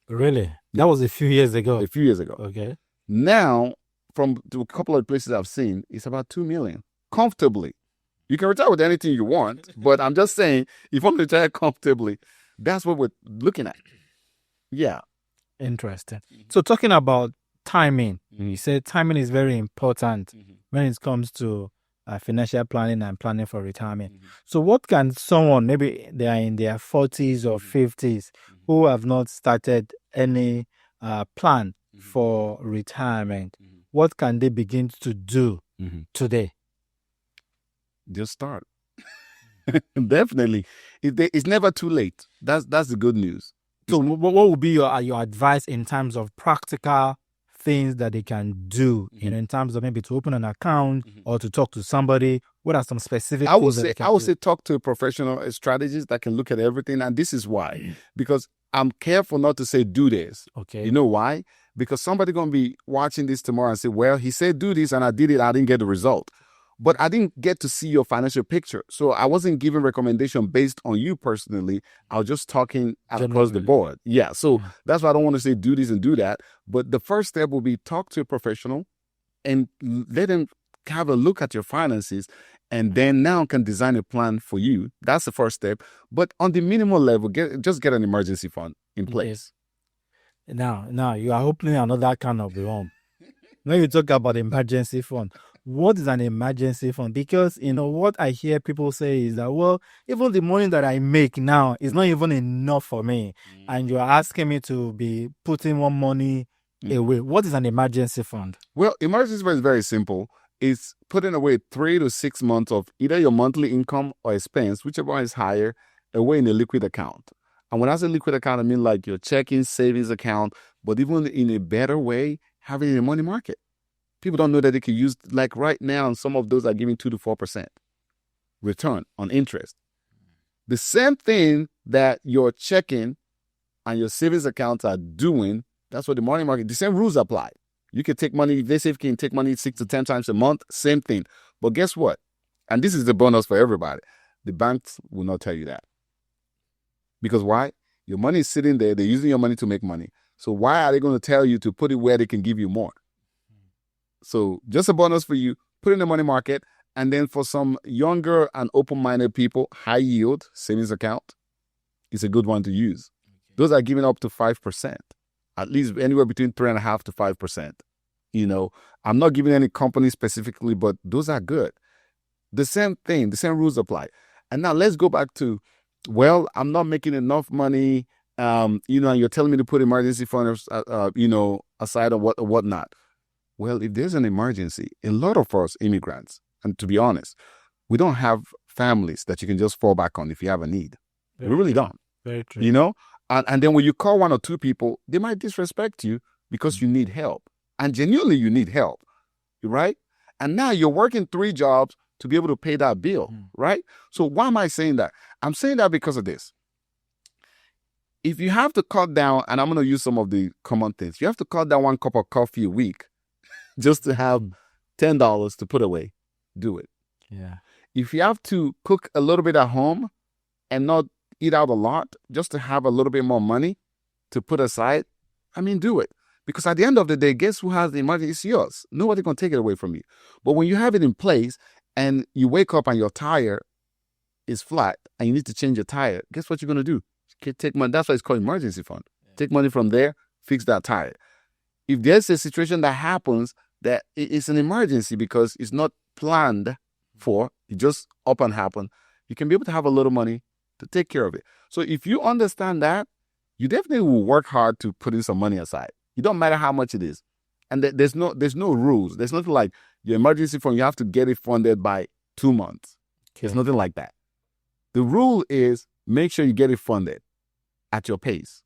Really? That was a few years ago. A few years ago. Okay. Now, from a couple of places I've seen, it's about $2 million comfortably. You can retire with anything you want, but I'm just saying, if you want to retire comfortably, that's what we're looking at. Yeah. Interesting. So talking about timing, you said timing is very important when it comes to financial planning and planning for retirement. So what can someone, maybe they are in their 40s or 50s, who have not started any plan for retirement, what can they begin to do today? Just start. Definitely. It's never too late. That's the good news. So what would be your advice in terms of practical things that they can do, in terms of maybe to open an account or to talk to somebody? What are some specific things that they can do? I would say talk to a professional strategist that can look at everything. And this is why. Because I'm careful not to say do this. Okay. You know why? Because somebody going to be watching this tomorrow and say, well, he said do this and I did it. I didn't get the result. But I didn't get to see your financial picture. So I wasn't giving recommendation based on you personally. I was just talking across the board. Yeah. So that's why I don't want to say do this and do that. But the first step will be talk to a professional and let them have a look at your finances, and then now can design a plan for you. That's the first step. But on the minimal level, just get an emergency fund in place. Now you are opening another kind of room. When you talk about emergency fund, what is an emergency fund? Because, what I hear people say is that, well, even the money that I make now is not even enough for me. And you're asking me to be putting more money away. What is an emergency fund? Well, emergency fund is very simple. It's putting away 3 to 6 months of either your monthly income or expense, whichever one is higher, away in a liquid account. And when I say liquid account, I mean like your checking, savings account, but even in a better way, having a money market. People don't know that they can use, like right now, some of those are giving 2 to 4% return on interest. The same thing that your checking and your savings accounts are doing, that's what the money market, the same rules apply. You can take money, they say you can take money 6 to 10 times a month, same thing. But guess what? And this is the bonus for everybody. The banks will not tell you that. Because why? Your money is sitting there, they're using your money to make money. So why are they going to tell you to put it where they can give you more? So just a bonus for you, put in the money market. And then for some younger and open-minded people, high yield savings account is a good one to use. Those are giving up to 5%, at least anywhere between 3.5% to 5%. I'm not giving any company specifically, but those are good. The same thing, the same rules apply. And now let's go back to, well, I'm not making enough money, and you're telling me to put emergency funds, aside or whatnot. Well, if there's an emergency, a lot of us immigrants, and to be honest, we don't have families that you can just fall back on if you have a need. We really don't. Very true. And then when you call 1 or 2 people, they might disrespect you because you need help. And genuinely, you need help, right? And now you're working 3 jobs to be able to pay that bill, right? So why am I saying that? I'm saying that because of this. If you have to cut down, and I'm going to use some of the common things, you have to cut down 1 cup of coffee a week just to have $10 to put away, do it. Yeah. If you have to cook a little bit at home and not eat out a lot, just to have a little bit more money to put aside, do it. Because at the end of the day, guess who has the money? It's yours. Nobody can take it away from you. But when you have it in place and you wake up and your tire is flat and you need to change your tire, guess what you're going to do? You take money. That's why it's called emergency fund. Take money from there, fix that tire. If there's a situation that happens that it's an emergency because it's not planned for, it just up and happen, you can be able to have a little money to take care of it. So if you understand that, you definitely will work hard to put in some money aside. It don't matter how much it is. And there's no rules. There's nothing like your emergency fund, you have to get it funded by 2 months. Okay. There's nothing like that. The rule is make sure you get it funded at your pace.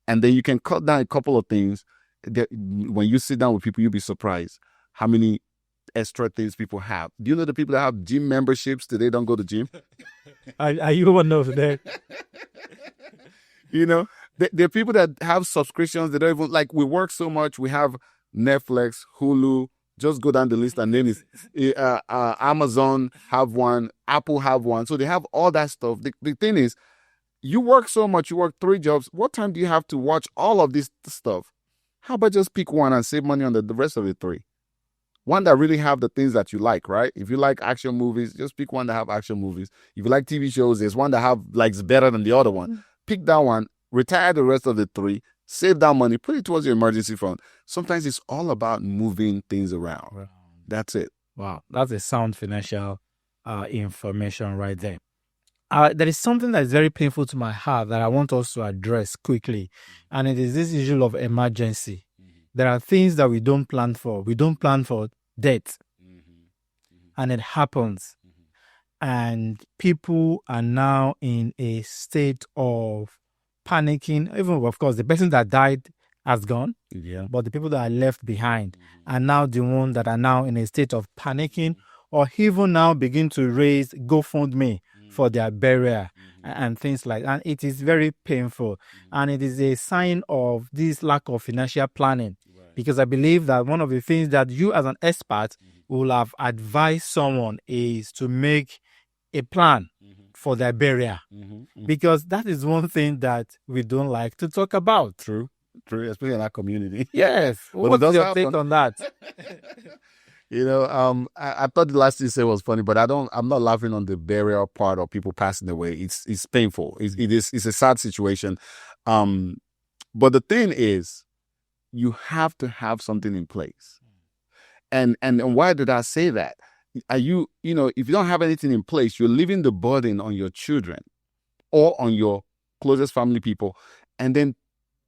And then you can cut down a couple of things. When you sit down with people, you'll be surprised how many extra things people have. Do you know the people that have gym memberships today don't go to gym? Are you one of them? There are people that have subscriptions. They don't even, like, we work so much. We have Netflix, Hulu, Just go down the list and name it. Amazon have one, Apple have one. So they have all that stuff. The thing is, you work so much, you work 3 jobs. What time do you have to watch all of this stuff? How about just pick one and save money on the rest of the 3? One that really have the things that you like, right? If you like action movies, just pick one that have action movies. If you like TV shows, there's one that have like better than the other one. Pick that one, retire the rest of the 3, save that money, put it towards your emergency fund. Sometimes it's all about moving things around. Wow. That's it. Wow, that's a sound financial information right there. There is something that is very painful to my heart that I want us to address quickly, and it is this issue of emergency. There are things that we don't plan for. We don't plan for death, and it happens. And people are now in a state of panicking. Even, of course, the person that died has gone, but the people that are left behind are now the ones that are now in a state of panicking, or even now begin to raise GoFundMe for their burial and things like that. And it is very painful. And it is a sign of this lack of financial planning. Because I believe that one of the things that you as an expert will have advised someone is to make a plan for their burial. Because that is one thing that we don't like to talk about. True, especially in our community. Yes. What's your take on that? I thought the last thing you said was funny, but I'm not laughing on the burial part of people passing away. It's painful. It's a sad situation. But the thing is, you have to have something in place. And why did I say that? If you don't have anything in place, you're leaving the burden on your children or on your closest family people. And then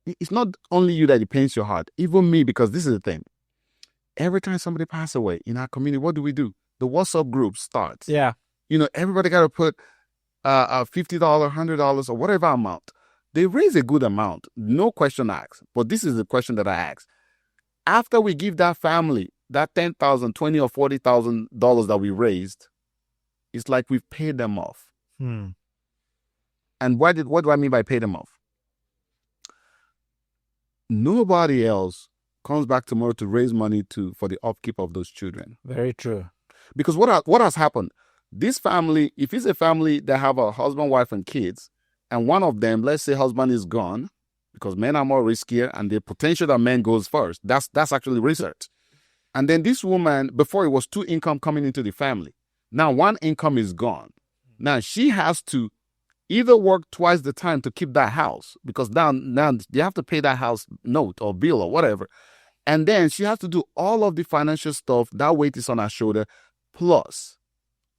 it's not only you that it pains your heart, even me, because this is the thing. Every time somebody passes away in our community, what do? The WhatsApp group starts. Yeah. Everybody got to put $50, $100, or whatever amount. They raise a good amount, no question asked. But this is the question that I ask. After we give that family that $10,000, $20,000 or $40,000 that we raised, it's like we've paid them off. And what do I mean by pay them off? Nobody else comes back tomorrow to raise money for the upkeep of those children. Very true. Because what has happened? This family, if it's a family that have a husband, wife, and kids, and one of them, let's say husband is gone, because men are more riskier, and the potential that men goes first. That's actually research. And then this woman, before it was 2 income coming into the family. Now 1 income is gone. Now she has to either work twice the time to keep that house, because now you have to pay that house note or bill or whatever. And then she has to do all of the financial stuff. That weight is on her shoulder. Plus,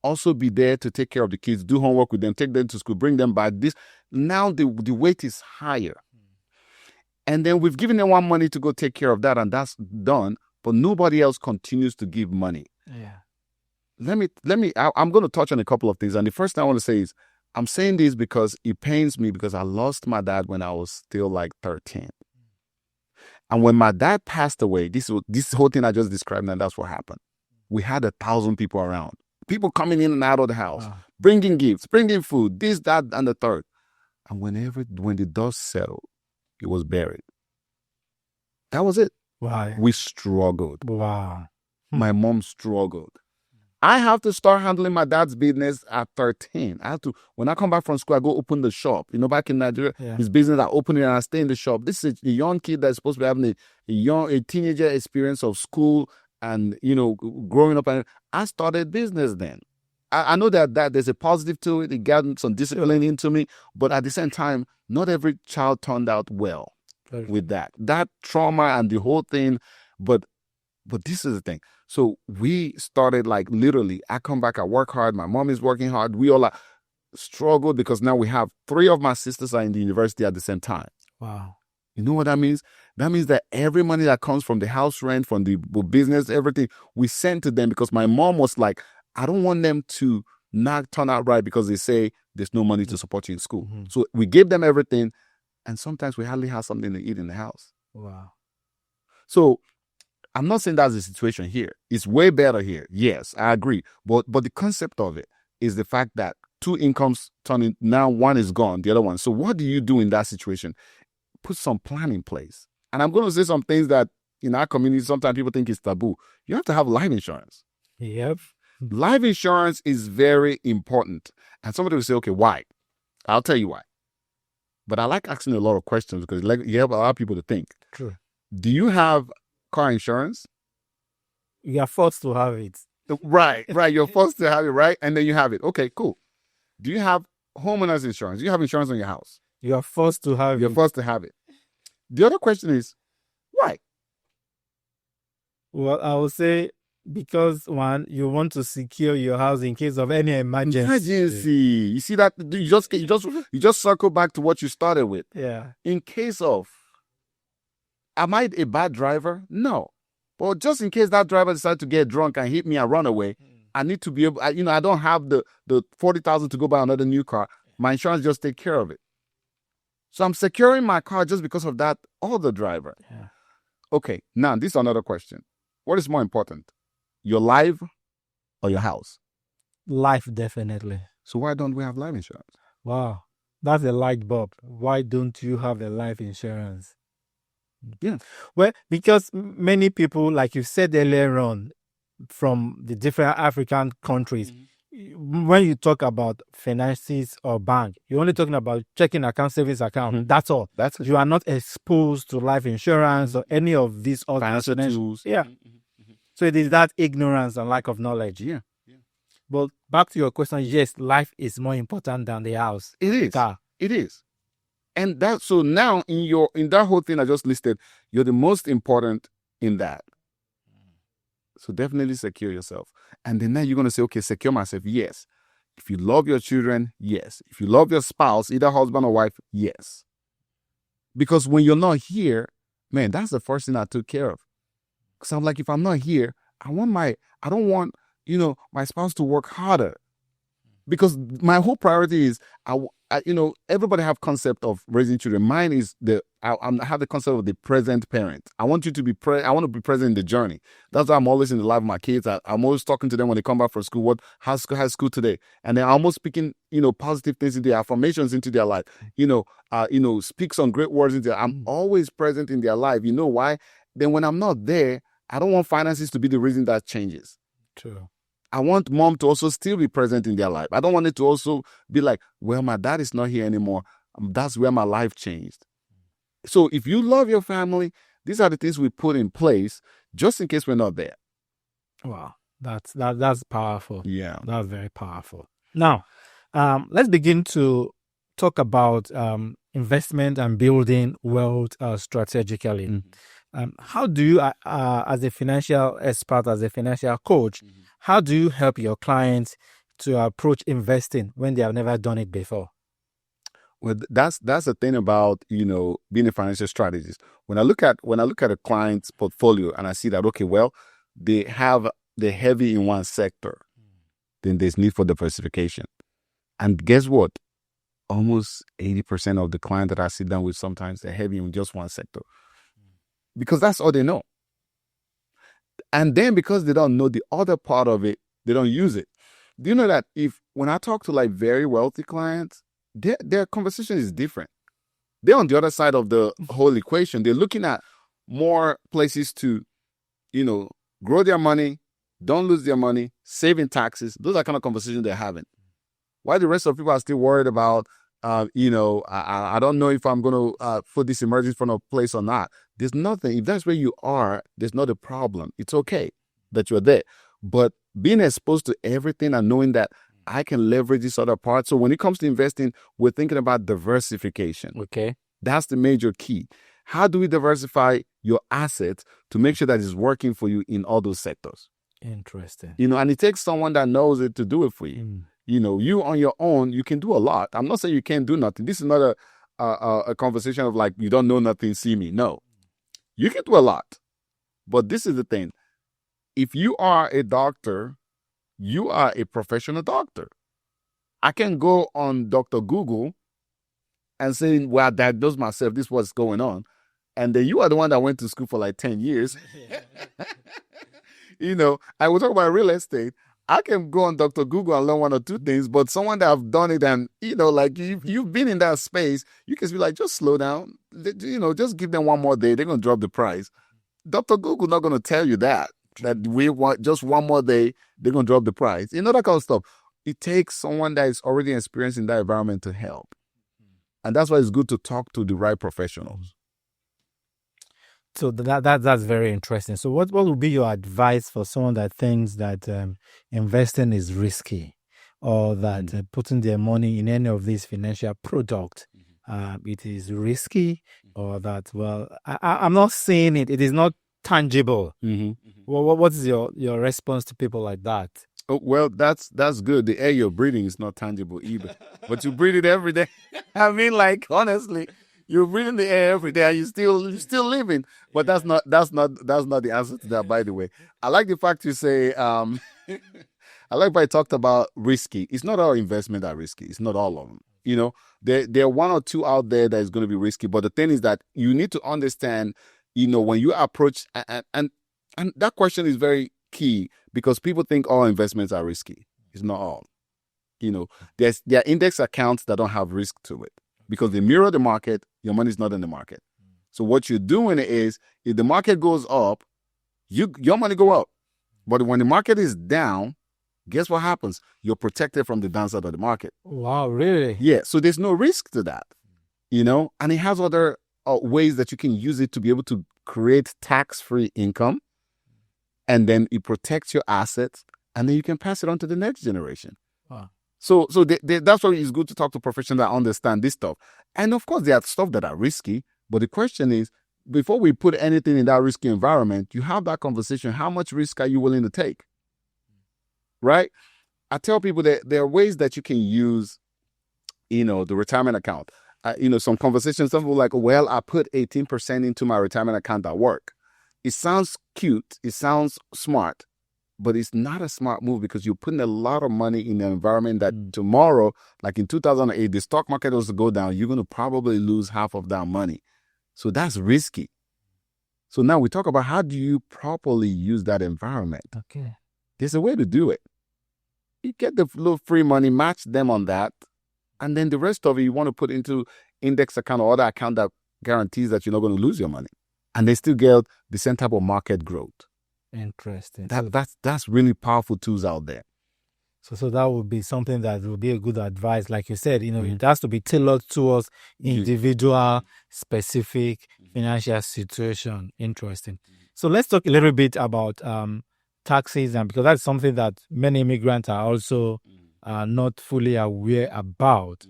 also be there to take care of the kids, do homework with them, take them to school, bring them back. Now the weight is higher. And then we've given them 1 money to go take care of that, and that's done. But nobody else continues to give money. Yeah. I'm going to touch on a couple of things. And the first thing I want to say is, I'm saying this because it pains me, because I lost my dad when I was still like 13. And when my dad passed away, this whole thing I just described, and that's what happened. We had 1,000 people around. People coming in and out of the house, bringing gifts, bringing food, this, that, and the third. And when the dust settled, it was buried. That was it. Wow. We struggled. Wow. My mom struggled. I have to start handling my dad's business at 13. When I come back from school, I go open the shop. Back in Nigeria, his business, I open it and I stay in the shop. This is a young kid that's supposed to be having a teenager experience of school and, growing up. And I started business then. I know that there's a positive to it. It got some discipline into me. But at the same time, not every child turned out well with that. That trauma and the whole thing. But this is the thing. So we started literally, I come back, I work hard. My mom is working hard. We all struggle because now we have 3 of my sisters are in the university at the same time. Wow. You know what that means? That means that every money that comes from the house rent, from the business, everything, we send to them, because my mom was like, I don't want them to not turn out right because they say there's no money to support you in school. So we gave them everything, and sometimes we hardly have something to eat in the house. Wow. So I'm not saying that's the situation here. It's way better here. Yes, I agree. But the concept of it is the fact that 2 incomes turning, now 1 is gone, the other one. So what do you do in that situation? Put some plan in place. And I'm going to say some things that, in our community, sometimes people think it's taboo. You have to have life insurance. Yep. Life insurance is very important. And somebody will say, okay, why? I'll tell you why. But I like asking a lot of questions because you help a lot of people to think. True. Do you have car insurance? You are forced to have it. Right. You're forced to have it, right? And then you have it. Okay, cool. Do you have homeowners insurance? Do you have insurance on your house? You are forced to have You're it. forced to have it. The other question is, why? Well, I would say because one, you want to secure your house in case of any emergency. You see that you just circle back to what you started with. Yeah. In case of, am I a bad driver? No. But just in case that driver decides to get drunk and hit me and run away, I need to be able, I don't have the $40,000 to go buy another new car. My insurance just take care of it. So I'm securing my car just because of that other driver. Yeah. Okay, now this is another question. What is more important, your life or your house? Life, definitely. So why don't we have life insurance? Wow. That's a light bulb. Why don't you have a life insurance? Yeah. Well, because many people, like you said earlier on, from the different African countries, when you talk about finances or bank, you're only talking about checking account, savings account. That's all. That's it. You are not exposed to life insurance or any of these other Financial tools. Yeah. So it is that ignorance and lack of knowledge. Yeah. But back to your question, yes, life is more important than the house. It is. Car. It is. And that, so now in that whole thing I just listed, you're the most important in that. So definitely secure yourself. And then now you're going to say, okay, secure myself. Yes. If you love your children, yes. If you love your spouse, either husband or wife, yes. Because when you're not here, man, that's the first thing I took care of. Because I'm like, if I'm not here, I don't want, my spouse to work harder. Because my whole priority is, everybody have concept of raising children. Mine is I have the concept of the present parent. I want you to be I want to be present in the journey. That's why I'm always in the life of my kids. I'm always talking to them when they come back from school. How's school today? And then I'm almost speaking, positive things into their affirmations into their life. Speak some great words into. I'm always present in their life. You know why? Then when I'm not there, I don't want finances to be the reason that changes. True. I want mom to also still be present in their life. I don't want it to also be like, well, my dad is not here anymore. That's where my life changed. So if you love your family, these are the things we put in place just in case we're not there. Wow. That's powerful. Yeah. That's very powerful. Now, let's begin to talk about investment and building wealth strategically. How do you, as a financial expert, as a financial coach, how do you help your clients to approach investing when they have never done it before? Well, that's the thing about being a financial strategist. When I look at a client's portfolio and I see that, okay, well, they're heavy in one sector, then there's need for diversification. And guess what? Almost 80% of the clients that I sit down with, sometimes they're heavy in just one sector. Because that's all they know. And then because they don't know the other part of it, they don't use it. Do you know that when I talk to like very wealthy clients, their conversation is different. They're on the other side of the whole equation. They're looking at more places to, grow their money, don't lose their money, saving taxes. Those are kind of conversations they're having. While the rest of people are still worried about, I don't know if I'm going to put this emergency fund in place or not. There's nothing. If that's where you are, there's not a problem. It's okay that you're there. But being exposed to everything and knowing that I can leverage this other part. So when it comes to investing, we're thinking about diversification. Okay. That's the major key. How do we diversify your assets to make sure that it's working for you in all those sectors? Interesting. And it takes someone that knows it to do it for you. You on your own, you can do a lot. I'm not saying you can't do nothing. This is not a conversation of like, you don't know nothing, see me. No. You can do a lot. But this is the thing. If you are a doctor, you are a professional doctor. I can go on Dr. Google and say, well, I diagnosed myself, this is what's going on. And then you are the one that went to school for like 10 years. I will talk about real estate. I can go on Dr. Google and learn one or two things, but someone that have done it and, like you've been in that space, you can be like, just slow down. Just give them one more day. They're going to drop the price. Dr. Google not going to tell you that we want just one more day, they're going to drop the price. You know, that kind of stuff. It takes someone that is already experienced in that environment to help. And that's why it's good to talk to the right professionals. So that's very interesting. So what would be your advice for someone that thinks that investing is risky, or that putting their money in any of these financial products, it is risky, or that, well, I'm not saying it is not tangible. Well, what is your response to people like that? Oh, well, that's good. The air you're breathing is not tangible either, but you breathe it every day. I mean, like, honestly, you're breathing the air every day and you're still living. But that's not the answer to that, by the way. I like the fact you say I like how I talked about risky. It's not all investment are risky. It's not all of them. You know, there are one or two out there that is going to be risky. But the thing is that you need to understand, you know, when you approach and that question is very key, because people think all investments are risky. It's not all. You know, there are index accounts that don't have risk to it because they mirror the market. Your money's not in the market. So what you're doing is, if the market goes up, your money go up. But when the market is down, guess what happens? You're protected from the downside of the market. Wow, really? Yeah. So there's no risk to that, you know, and it has other ways that you can use it to be able to create tax-free income. And then it protects your assets, and then you can pass it on to the next generation. Wow. So that's why it's good to talk to professionals that understand this stuff. And of course, there are stuff that are risky. But the question is, before we put anything in that risky environment, you have that conversation. How much risk are you willing to take? Right? I tell people that there are ways that you can use, you know, the retirement account. You know, some conversations, some people are like, well, I put 18% into my retirement account at work. It sounds cute, it sounds smart, but it's not a smart move, because you're putting a lot of money in an environment that tomorrow, like in 2008, the stock market was to go down, you're going to probably lose half of that money. So that's risky. So now we talk about, how do you properly use that environment? Okay. There's a way to do it. You get the little free money, match them on that, and then the rest of it you want to put into index account or other account that guarantees that you're not going to lose your money. And they still get the same type of market growth. Interesting. That's really powerful tools out there. So that would be something that would be a good advice. Like you said, you know, it has to be tailored towards individual, specific financial situation. Interesting. So let's talk a little bit about taxes, and because that's something that many immigrants are also not fully aware about.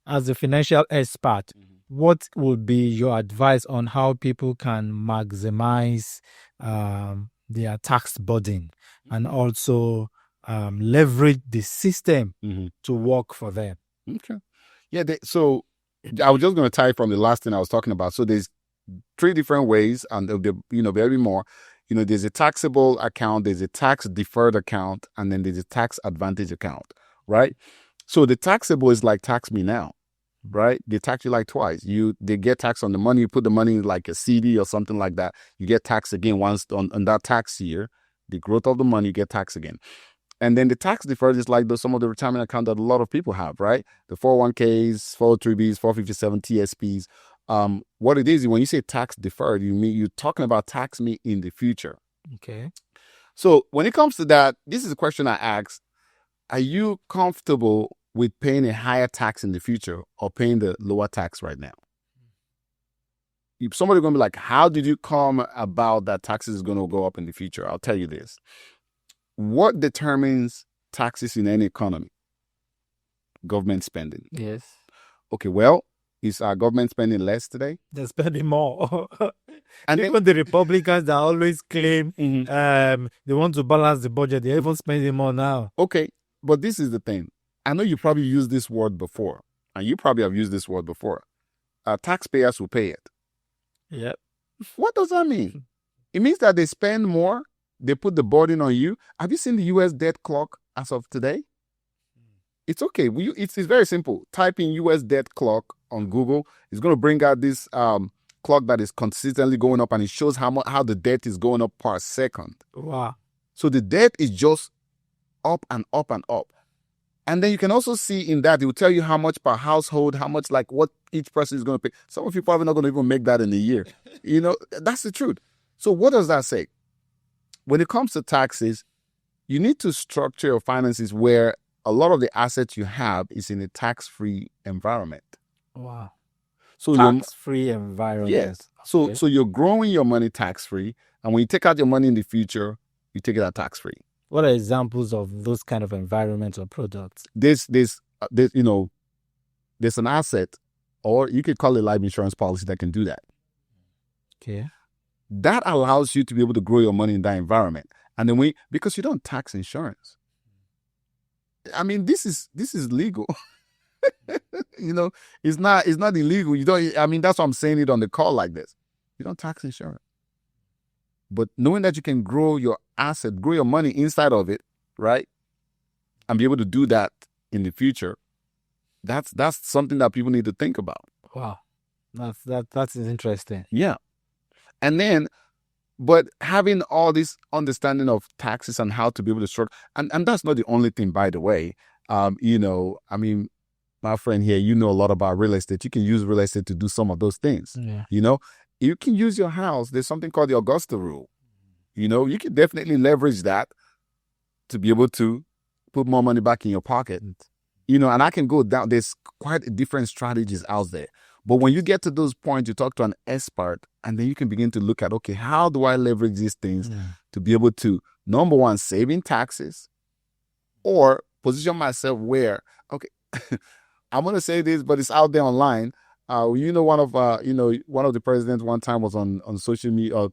As a financial expert, what would be your advice on how people can maximize their tax burden and also leverage the system to work for them? Okay. Yeah. So I was just going to tie from the last thing I was talking about. So there's 3 different ways, and there'll be more. You know, there's a taxable account, there's a tax deferred account, and then there's a tax advantage account, right? So the taxable is like tax me now, right? They tax you like twice. They get taxed on the money. You put the money in like a CD or something like that. You get taxed again once on that tax year. The growth of the money, you get taxed again. And then the tax deferred is like some of the retirement account that a lot of people have, right? The 401ks, 403bs, 457 TSPs. What it is, when you say tax deferred, you're talking about tax me in the future. Okay. So when it comes to that, this is a question I ask: are you comfortable with paying a higher tax in the future or paying the lower tax right now? If somebody's going to be like, how did you come about that taxes is going to go up in the future? I'll tell you this. What determines taxes in any economy? Government spending. Yes. Okay, well, is our government spending less today? They're spending more. And even the Republicans that always claim they want to balance the budget, they're even spending more now. Okay, but this is the thing. I know you probably used this word before, and you probably have used this word before. Taxpayers will pay it. Yep. What does that mean? It means that they spend more, they put the burden on you. Have you seen the U.S. debt clock as of today? It's okay. It's very simple. Type in U.S. debt clock on Google. It's going to bring out this clock that is consistently going up, and it shows how the debt is going up per second. Wow. So the debt is just up and up and up. And then you can also see in that, it will tell you how much per household, how much, like what each person is going to pay. Some of you probably not going to even make that in a year. You know, that's the truth. So what does that say? When it comes to taxes, you need to structure your finances where a lot of the assets you have is in a tax-free environment. Wow. So Tax-free environment. yes. Okay. So you're growing your money tax-free, and when you take out your money in the future, you take it out tax-free. What are examples of those kind of environments or products? There's an asset, or you could call it life insurance policy that can do that. Okay. That allows you to be able to grow your money in that environment. And then because you don't tax insurance. I mean, this is legal. It's not illegal. You don't. I mean, that's why I'm saying it on the call like this. You don't tax insurance. But knowing that you can grow your asset, grow your money inside of it, right, and be able to do that in the future, that's something that people need to think about. Wow, that's interesting. Yeah, and then, but having all this understanding of taxes and how to be able to structure, and that's not the only thing, by the way. I mean, my friend here, you know a lot about real estate. You can use real estate to do some of those things. Yeah. You can use your house. There's something called the Augusta rule. You can definitely leverage that to be able to put more money back in your pocket. And I can go down. There's quite different strategies out there. But when you get to those points, you talk to an expert, and then you can begin to look at, okay, how do I leverage these things to be able to, number one, save in taxes, or position myself where, okay, I'm going to say this, but it's out there online. One of the presidents one time was on social media,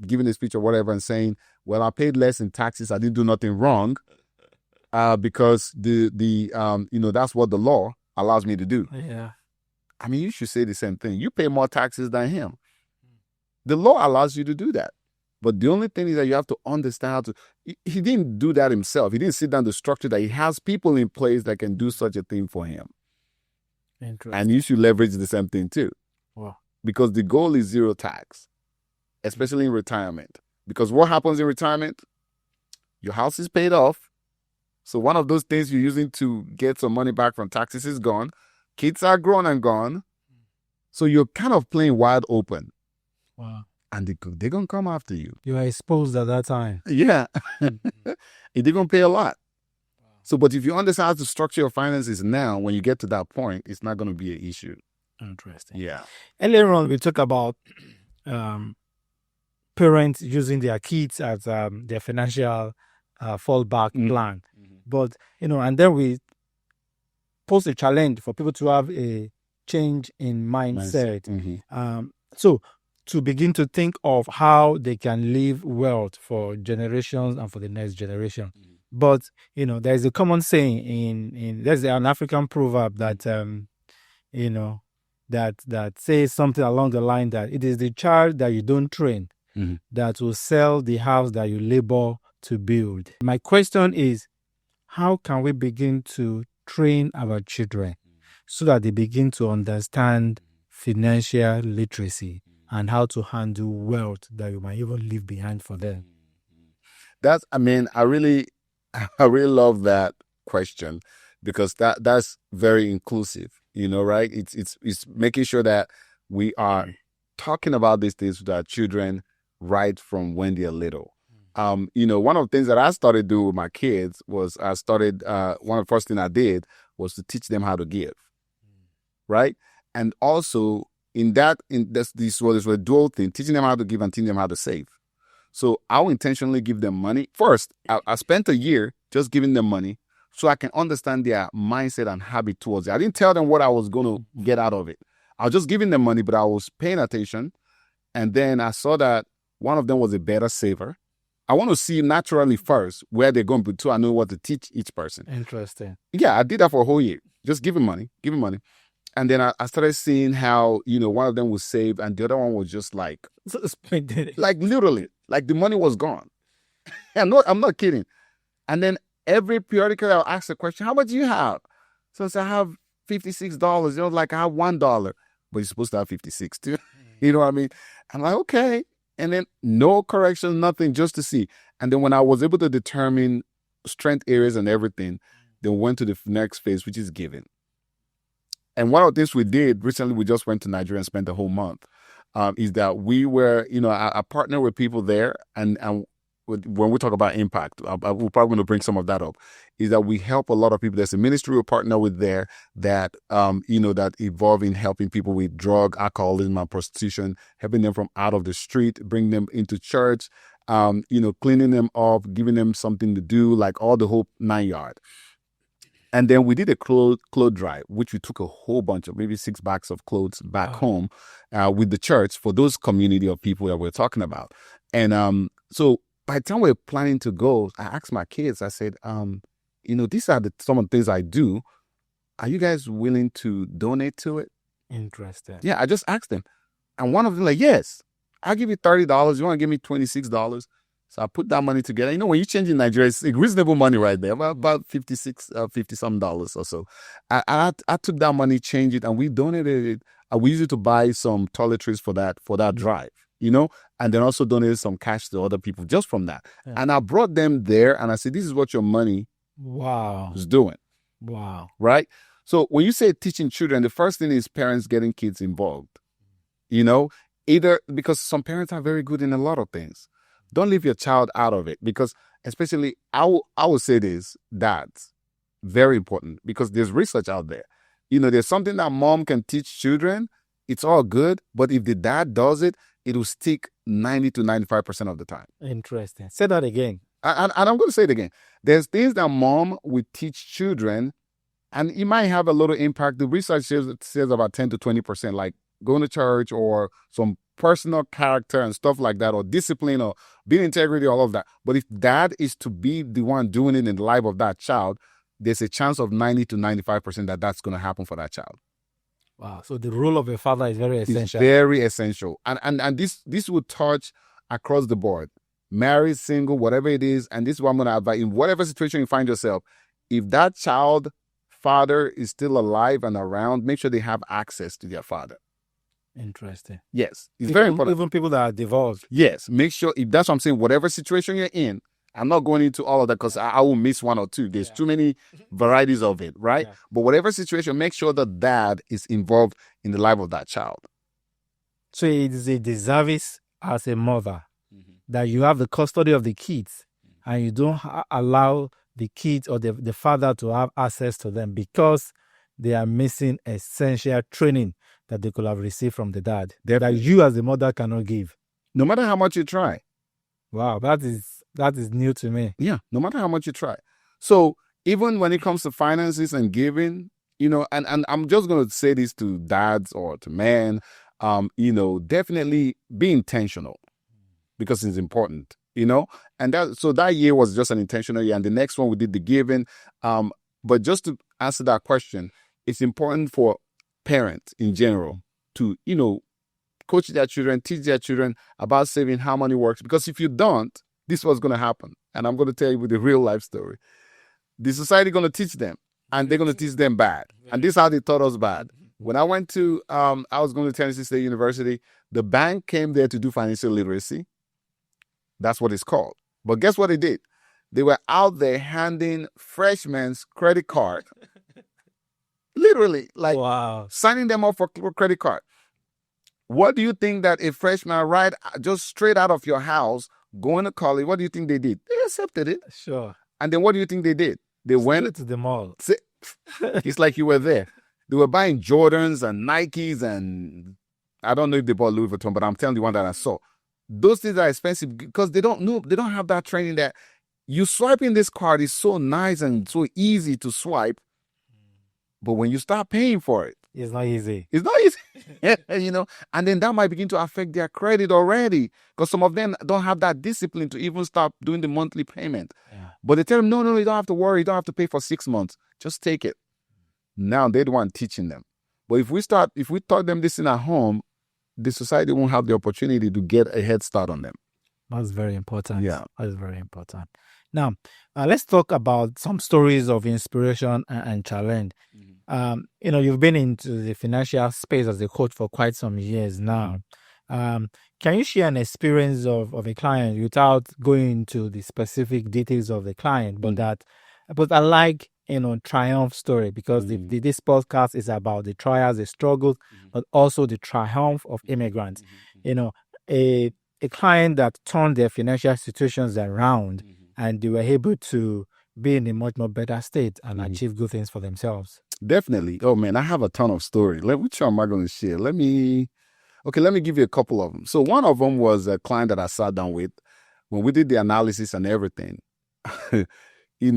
giving a speech or whatever, and saying, well, I paid less in taxes. I didn't do nothing wrong, because that's what the law allows me to do. Yeah. I mean, you should say the same thing. You pay more taxes than him. The law allows you to do that. But the only thing is that you have to understand how to. He didn't do that himself. He didn't sit down to structure that. He has people in place that can do such a thing for him. Interesting. And you should leverage the same thing too. Wow. Because the goal is zero tax, especially in retirement. Because what happens in retirement? Your house is paid off. So one of those things you're using to get some money back from taxes is gone. Kids are grown and gone. So you're kind of playing wide open. Wow. And they're going to come after you. You are exposed at that time. Yeah. They're going to pay a lot. Wow. So, but if you understand how to structure your finances now, when you get to that point, it's not going to be an issue. Interesting. Yeah. Earlier on, we talked about parents using their kids as their financial fallback plan. Mm-hmm. But, and then we pose a challenge for people to have a change in mindset. Mm-hmm. So to begin to think of how they can leave wealth for generations and for the next generation. Mm-hmm. But, there's a common saying there's an African proverb that, that says something along the line that it is the child that you don't train mm-hmm. that will sell the house that you labor to build. My question is, how can we begin to train our children so that they begin to understand financial literacy and how to handle wealth that you might even leave behind for them? I really love that question, because that's very inclusive, right? It's making sure that we are talking about these things with our children right from when they're little. One of the things that I started doing with my kids was one of the first things I did was to teach them how to give, right? And also this was a dual thing, teaching them how to give and teaching them how to save. So I'll intentionally give them money. First, I spent a year just giving them money so I can understand their mindset and habit towards it. I didn't tell them what I was going to get out of it. I was just giving them money, but I was paying attention. And then I saw that one of them was a better saver. I want to see naturally first where they're going to, so I know what to teach each person. Interesting. Yeah, I did that for a whole year. Just give him money. And then I started seeing how, one of them was saved and the other one was just like literally, like the money was gone. I'm not kidding. And then periodically I'll ask the question, how much do you have? So I said, I have $56. Like I have $1, but you're supposed to have 56 too. You know what I mean? I'm like, okay. And then no correction, nothing, just to see. And then when I was able to determine strength areas and everything, then went to the next phase, which is giving. And one of the things we did recently, we just went to Nigeria and spent the whole month. is that we were, I partner with people there, and when we talk about impact, we're probably going to bring some of that up, is that we help a lot of people. There's a ministry we partner with there that, that evolve in helping people with drug, alcoholism, and prostitution, helping them from out of the street, bring them into church, cleaning them up, giving them something to do, like all the whole 9 yards. And then we did a clothes drive, which we took a whole bunch of, maybe 6 bags of clothes back home with the church for those community of people that we're talking about. And so by the time we're planning to go, I asked my kids, I said, these are some of the things I do. Are you guys willing to donate to it? Interesting. Yeah, I just asked them. And one of them like, yes, I'll give you $30. You want to give me $26? So I put that money together. When you change in Nigeria, it's reasonable money right there, about $50 or so. I took that money, changed it, and we donated it. We used it to buy some toiletries for that drive, and then also donated some cash to other people just from that. Yeah. And I brought them there, and I said, this is what your money is doing. Wow. Right? So when you say teaching children, the first thing is parents getting kids involved, either because some parents are very good in a lot of things. Don't leave your child out of it, because especially I would say this, that's very important, because there's research out there. There's something that mom can teach children. It's all good. But if the dad does it, it will stick 90 to 95% of the time. Interesting. Say that again. And I'm going to say it again. There's things that mom will teach children, and it might have a little impact. The research says about 10 to 20%, like going to church or some personal character and stuff like that, or discipline, or being integrity, all of that. But if dad is to be the one doing it in the life of that child, there's a chance of 90 to 95% that that's going to happen for that child. Wow. So the role of a father is very essential. It's very essential. And this will touch across the board. Married, single, whatever it is. And this is what I'm going to advise. In whatever situation you find yourself, if that child father is still alive and around, make sure they have access to their father. Interesting. Yes. It's very important. Even people that are divorced. Yes. Make sure, if that's what I'm saying, whatever situation you're in, I'm not going into all of that because I will miss one or two. There's too many varieties of it, right? Yeah. But whatever situation, make sure that dad is involved in the life of that child. So it is a disservice as a mother that you have the custody of the kids and you don't allow the kids or the father to have access to them because they are missing essential training that they could have received from the dad that you as the mother cannot give. No matter how much you try. Wow, that is new to me. Yeah, no matter how much you try. So even when it comes to finances and giving, and I'm just going to say this to dads or to men, definitely be intentional because it's important, and that year was just an intentional year. And the next one we did the giving. But just to answer that question, it's important for parents in general to, coach their children, teach their children about saving, how money works. Because if you don't, this is what's going to happen. And I'm going to tell you with a real life story. The society going to teach them, and they're going to teach them bad. And this is how they taught us bad. When I went to, I was going to Tennessee State University, the bank came there to do financial literacy. That's what it's called. But guess what they did? They were out there handing freshmen's credit card. Literally, like signing them up for credit card. What do you think that a freshman, right, just straight out of your house, going to college, what do you think they did? They accepted it. Sure. And then what do you think they did? They went to the mall. It's like you were there. They were buying Jordans and Nikes, and I don't know if they bought Louis Vuitton, but I'm telling you one that I saw. Those things are expensive because they don't know, they don't have that training that you swiping this card is so nice and so easy to swipe. But when you start paying for it, it's not easy. It's not easy, and then that might begin to affect their credit already because some of them don't have that discipline to even start doing the monthly payment. Yeah. But they tell them, no, you don't have to worry. You don't have to pay for 6 months. Just take it. Now they're the one teaching them. But if we taught them this in our home, the society won't have the opportunity to get a head start on them. That's very important. Yeah. That's very important. Now, let's talk about some stories of inspiration and challenge. You've been into the financial space as a coach for quite some years now. Can you share an experience of a client without going into the specific details of the client, but I like triumph story, because this podcast is about the trials, the struggles, but also the triumph of immigrants. A client that turned their financial situations around, and they were able to be in a much more better state and achieve good things for themselves. Definitely. Oh man, I have a ton of stories. Which one am I going to share? Let me give you a couple of them. So one of them was a client that I sat down with when we did the analysis and everything. She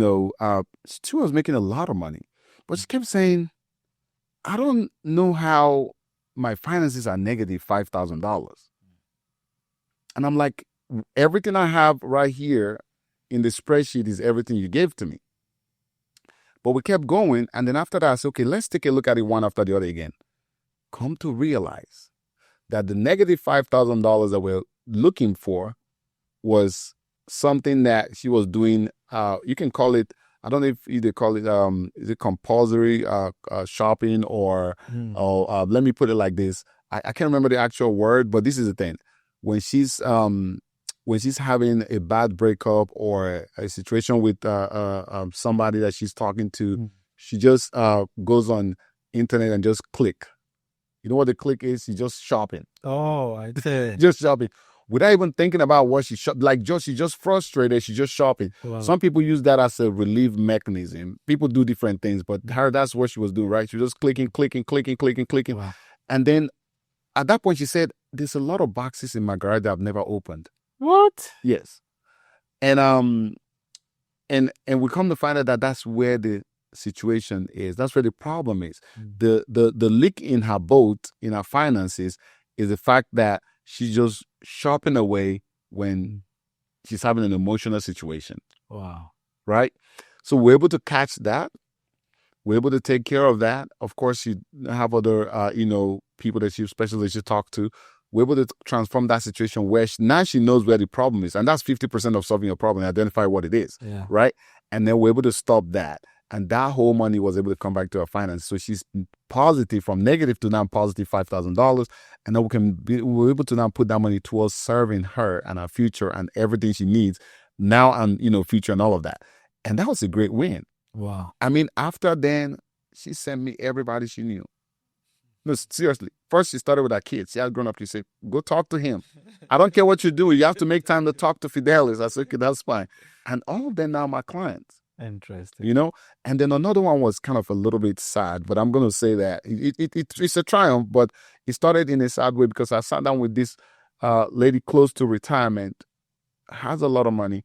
was making a lot of money, but she kept saying, I don't know how my finances are negative $5,000. And I'm like, everything I have right here in the spreadsheet is everything you gave to me. But we kept going. And then after that, I said, okay, let's take a look at it one after the other again. Come to realize that the negative $5,000 that we're looking for was something that she was doing. You can call it, I don't know if they call it, is it compulsory shopping or let me put it like this. I can't remember the actual word, but this is the thing. When she's having a bad breakup or a situation with somebody that she's talking to, she just goes on internet and just click. You know what the click is? She's just shopping. Oh, I see. Just shopping. Without even thinking about what she shop. She's just frustrated. She's just shopping. Wow. Some people use that as a relief mechanism. People do different things, but that's what she was doing, right? She was just clicking. Wow. And then at that point, she said, there's a lot of boxes in my garage that I've never opened. What? Yes. And we come to find out that that's where the situation is. That's where the problem is. The leak in her boat, in her finances, is the fact that she's just shopping away when she's having an emotional situation. Wow. Right? So we're able to catch that. We're able to take care of that. Of course, you have other, people that specialists you talk to. We're able to transform that situation where now she knows where the problem is. And that's 50% of solving a problem, identify what it is. Yeah. Right? And then we're able to stop that. And that whole money was able to come back to her finance. So she's positive from negative to now positive $5,000. And then we're able to now put that money towards serving her and her future and everything she needs now and, future and all of that. And that was a great win. Wow. I mean, after then, she sent me everybody she knew. No, seriously. First, she started with her kids. She had grown up. She said, go talk to him. I don't care what you do. You have to make time to talk to Fidelis. I said, okay, that's fine. And all of them now my clients. Interesting. And then another one was kind of a little bit sad, but I'm going to say that it's a triumph, but it started in a sad way because I sat down with this lady close to retirement, has a lot of money.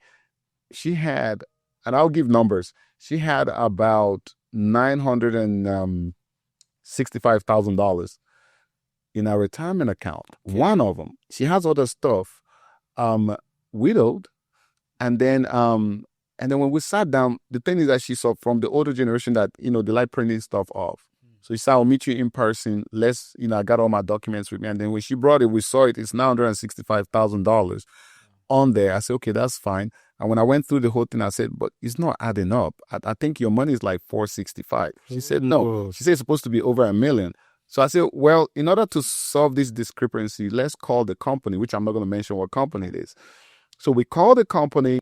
She had, and I'll give numbers, she had about $965,000 in her retirement account. Okay. One of them, she has other stuff, widowed, and then when we sat down, the thing is that she saw from the older generation that, they like printing stuff off. So she said, I'll meet you in person. I got all my documents with me. And then when she brought it, we saw it. It's $965,000 on there. I said, okay, that's fine. And when I went through the whole thing, I said, but it's not adding up. I think your money is like $465,000. She said, no. She said it's supposed to be over $1 million. So I said, well, in order to solve this discrepancy, let's call the company, which I'm not going to mention what company it is. So we called the company.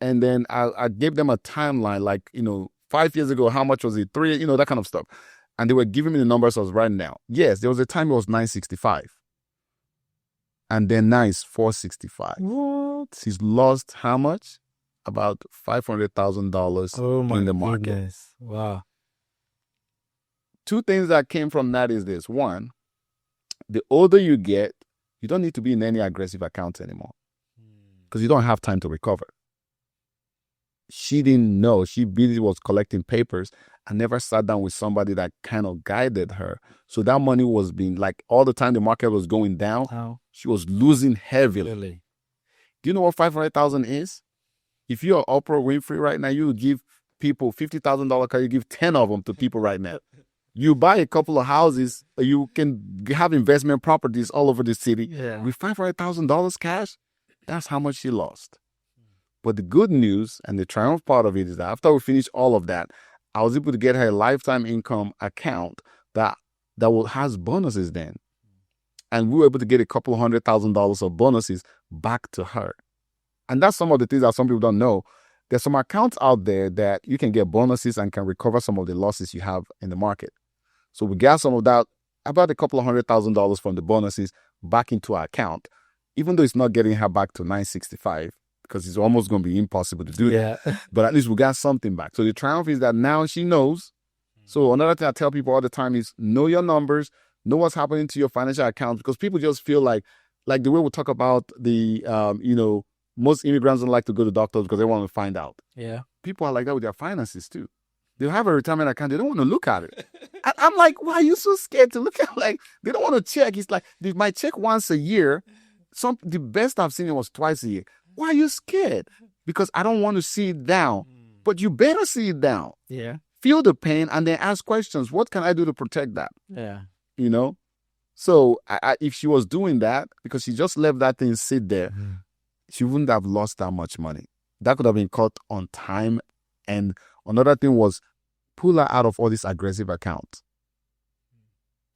And then I gave them a timeline, like, 5 years ago, how much was it? 3, that kind of stuff. And they were giving me the numbers I was writing down. Yes, there was a time it was 965. And then now it's 465. What? She's lost how much? About $500,000 in the market. Goodness. Wow. 2 things that came from that is this. 1, the older you get, you don't need to be in any aggressive accounts anymore because you don't have time to recover. She didn't know. She busy was collecting papers and never sat down with somebody that kind of guided her. So that money was being, like, all the time the market was going down, she was losing heavily. Really? Do you know what $500,000 is? If you're Oprah Winfrey right now, you would give people $50,000 car, you give 10 of them to people right now. You buy a couple of houses, you can have investment properties all over the city. Yeah. With $500,000 cash, that's how much she lost. But the good news and the triumph part of it is that after we finished all of that, I was able to get her a lifetime income account that has bonuses then. And we were able to get a couple $100,000 of bonuses back to her. And that's some of the things that some people don't know. There's some accounts out there that you can get bonuses and can recover some of the losses you have in the market. So we got some of that, about a couple of $100,000 from the bonuses back into our account, even though it's not getting her back to 965 because it's almost going to be impossible to do that. But at least we got something back. So the triumph is that now she knows. So another thing I tell people all the time is know your numbers, know what's happening to your financial accounts, because people just feel like the way we talk about the, most immigrants don't like to go to doctors because they want to find out. Yeah. People are like that with their finances too. They'll have a retirement account. They don't want to look at it. I'm like, why are you so scared to look at it? Like, they don't want to check. It's like, they might check once a year. The best I've seen it was twice a year. Why are you scared? Because I don't want to see it down. But you better see it down. Yeah. Feel the pain and then ask questions. What can I do to protect that? Yeah. So if she was doing that, because she just left that thing sit there, she wouldn't have lost that much money. That could have been caught on time. And another thing was pull her out of all these aggressive accounts.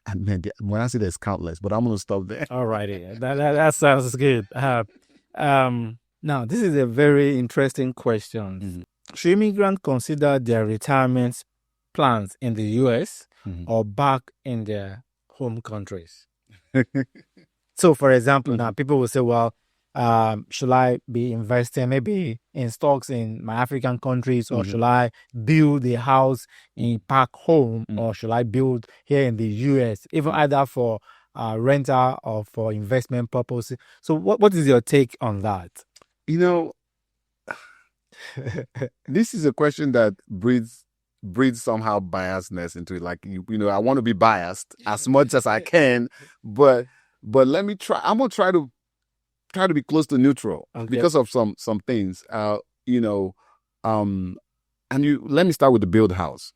And man, when I say there's countless, but I'm going to stop there. All righty. That sounds good. Now, this is a very interesting question. Should immigrants consider their retirement plans in the U.S. or back in their home countries? So, for example, now people will say, well, should I be investing maybe in stocks in my African countries, or should I build a house back home, or should I build here in the U.S., even either for rental or for investment purposes? So what is your take on that? This is a question that breeds somehow biasness into it. Like, I want to be biased as much as I can, but let me try. I'm going to try to be close to neutral because of some things. Let me start with the build house.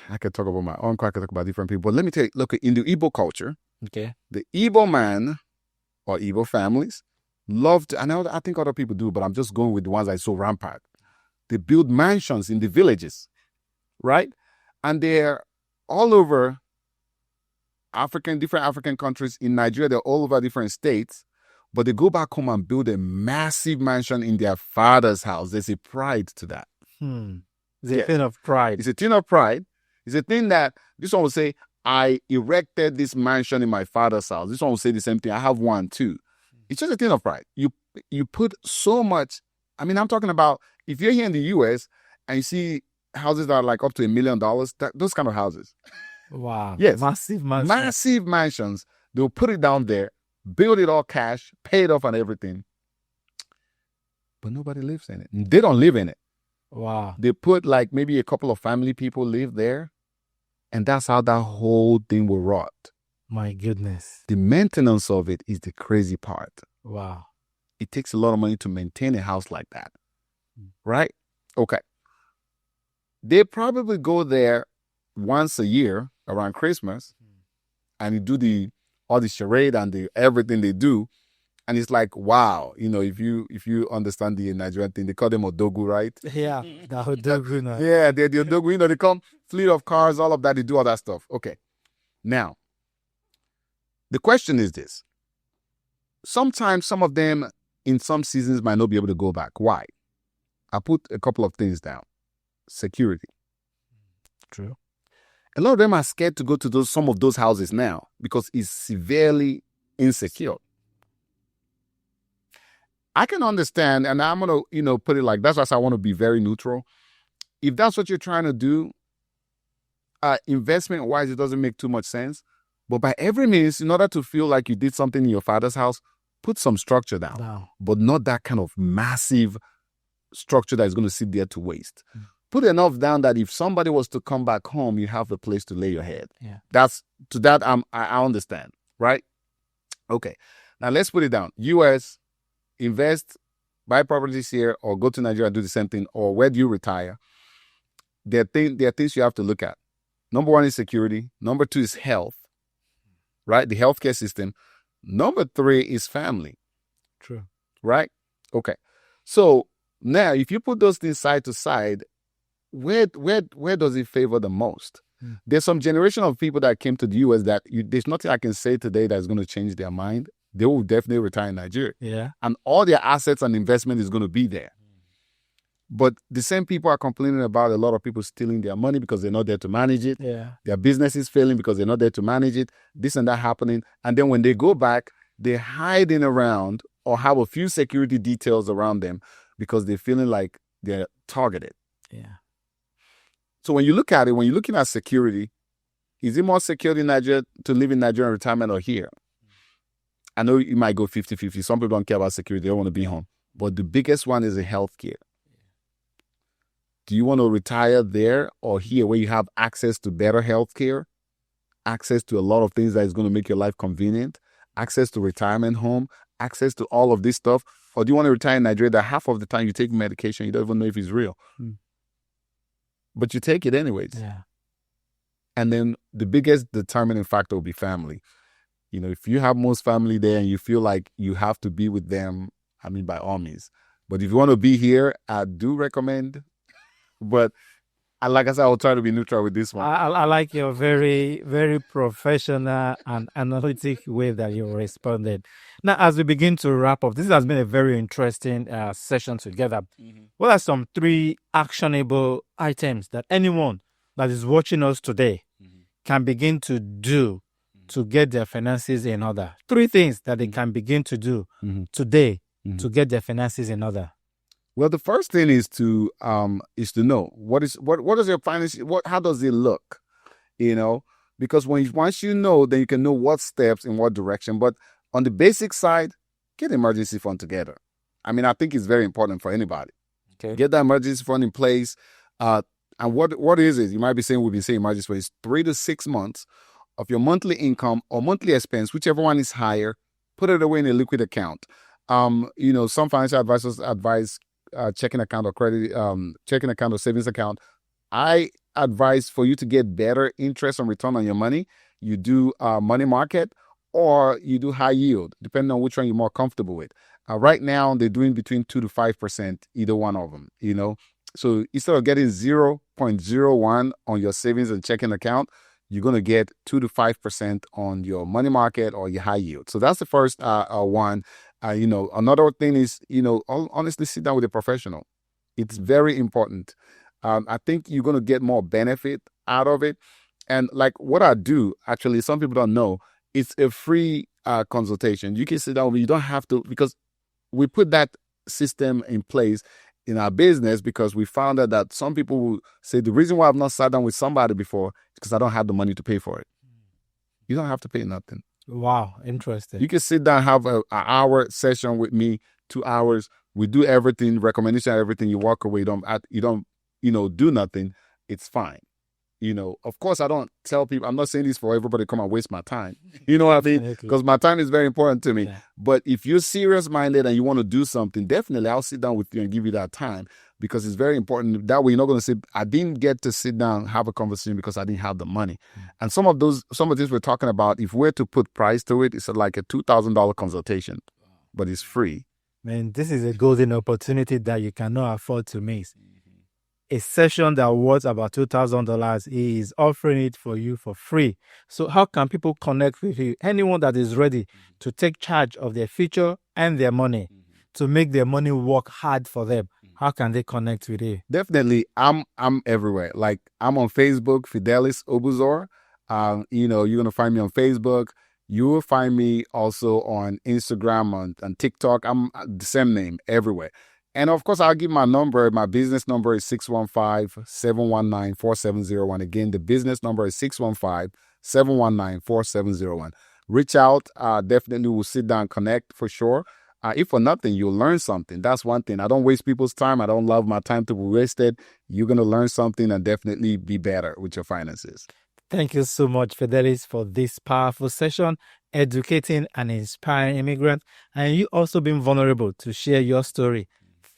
I could talk about my uncle, I could talk about different people, but let me tell you, look, in the Igbo culture, the Igbo man or Igbo families love to, I think other people do, but I'm just going with the ones I saw rampant. They build mansions in the villages, right? And they're all over different African countries. In Nigeria, they're all over different states, but they go back home and build a massive mansion in their father's house. There's a pride to that. It's a thing of pride. It's a thing of pride. It's a thing that this one will say, I erected this mansion in my father's house. This one will say the same thing. I have one too. It's just a thing of pride. You put so much. I mean, I'm talking about if you're here in the U.S. and you see houses that are like up to $1 million, those kind of houses. Wow. Yes. Massive mansions. Massive mansions. They'll put it down there, build it all cash, pay it off and everything. But nobody lives in it. They don't live in it. Wow. They put like maybe a couple of family people live there. And that's how that whole thing will rot. My goodness. The maintenance of it is the crazy part. Wow. It takes a lot of money to maintain a house like that. Right? Okay. They probably go there once a year around Christmas and you do all the charade and everything they do. And it's like, wow, if you understand the Nigerian thing, they call them Odogu, right? Yeah, the Odogu. Yeah, they're the Odogu. They come, fleet of cars, all of that. They do all that stuff. Okay. Now, the question is this. Sometimes some of them in some seasons might not be able to go back. Why? I put a couple of things down. Security. True. A lot of them are scared to go to some of those houses now because it's severely insecure. I can understand, and I'm going to, put it like, that's why I want to be very neutral. If that's what you're trying to do, investment-wise, it doesn't make too much sense. But by every means, in order to feel like you did something in your father's house, put some structure down. Wow. But not that kind of massive structure that is going to sit there to waste. Put enough down that if somebody was to come back home, you have the place to lay your head. Yeah. I understand, right? Okay. Now let's put it down. US, invest, buy properties here, or go to Nigeria and do the same thing, or where do you retire? There are things you have to look at. Number one is security. Number two is health, right? The healthcare system. Number three is family. True. Right? Okay. So now if you put those things side to side, where does it favor the most? There's some generation of people that came to the US that there's nothing I can say today that's going to change their mind. They will definitely retire in Nigeria. Yeah. And all their assets and investment is going to be there. But the same people are complaining about a lot of people stealing their money because they're not there to manage it. Yeah. Their business is failing because they're not there to manage it. This and that happening. And then when they go back, they're hiding around or have a few security details around them because they're feeling like they're targeted. Yeah. So when you look at it, when you're looking at security, is it more secure in Nigeria to live in Nigeria in retirement or here? I know you might go 50-50. Some people don't care about security. They don't want to be home. But the biggest one is the healthcare. Do you want to retire there or here where you have access to better healthcare, access to a lot of things that is going to make your life convenient, access to retirement home, access to all of this stuff? Or do you want to retire in Nigeria that half of the time you take medication, you don't even know if it's real? But you take it anyways. Yeah. And then the biggest determining factor will be family. You know, if you have most family there and you feel like you have to be with them, I mean, by all means. But if you want to be here, I do recommend. But like I said, I'll try to be neutral with this one. I like your very, very professional and analytic way that you responded. Now, as we begin to wrap up, this has been a very interesting session together. What are some 3 actionable items that anyone that is watching us today can begin to do to get their finances in order? 3 things that they can begin to do today to get their finances in order. Well, the first thing is to know what is your finance, how does it look, you know? Because once you know, then you can know what steps in what direction. But on the basic side, get an emergency fund together. I mean, I think it's very important for anybody. Okay. Get that emergency fund in place. And what is it? You might be saying we've been saying emergency fund is 3 to 6 months of your monthly income or monthly expense, whichever one is higher. Put it away in a liquid account. You know, some financial advisors advise checking account or credit, checking account or savings account. I advise for you to get better interest and return on your money. You do money market or you do high yield, depending on which one you're more comfortable with. Right now, they're doing between 2 to 5%, either one of them, you know. So instead of getting 0.01 on your savings and checking account, you're going to get 2 to 5% on your money market or your high yield. So that's the first one. You know, another thing is, you know, honestly, sit down with a professional. It's very important. I think you're going to get more benefit out of it. And like what I do, actually, some people don't know, it's a free consultation. You can sit down with me. You don't have to, because we put that system in place in our business because we found out that some people will say the reason why I've not sat down with somebody before is because I don't have the money to pay for it. You don't have to pay nothing. Wow, interesting. You can sit down, have an hour session with me, 2 hours. We do everything, recommendation, everything. You walk away. You don't, do nothing. It's fine. You know, of course, I don't tell people, I'm not saying this for everybody to come and waste my time. You know what I mean? Because my time is very important to me. Yeah. But if you're serious-minded and you want to do something, definitely I'll sit down with you and give you that time because it's very important. That way you're not going to say, I didn't get to sit down, have a conversation because I didn't have the money. And some of this we're talking about, if we're to put price to it, it's like a $2,000 consultation, but it's free. Man, this is a golden opportunity that you cannot afford to miss. A session that worth about $2,000 is offering it for you for free. So how can people connect with you? Anyone that is ready to take charge of their future and their money, to make their money work hard for them, how can they connect with you? Definitely. I'm everywhere. Like I'm on Facebook, Fidelis Obuzor. You're going to find me on Facebook. You will find me also on Instagram and TikTok. I'm the same name everywhere. And of course, I'll give my number. My business number is 615-719-4701. Again, the business number is 615-719-4701. Reach out. Definitely we'll sit down and connect for sure. If for nothing, you'll learn something. That's one thing. I don't waste people's time. I don't love my time to be wasted. You're going to learn something and definitely be better with your finances. Thank you so much, Fidelis, for this powerful session, educating and inspiring immigrants. And you also been vulnerable to share your story.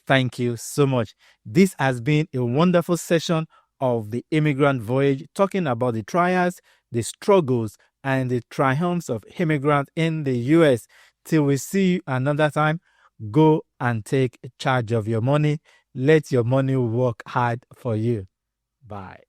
Thank you so much. This has been a wonderful session of the Immigrant Voyage, talking about the trials, the struggles, and the triumphs of immigrants in the U.S. Till we see you another time, go and take charge of your money. Let your money work hard for you. Bye.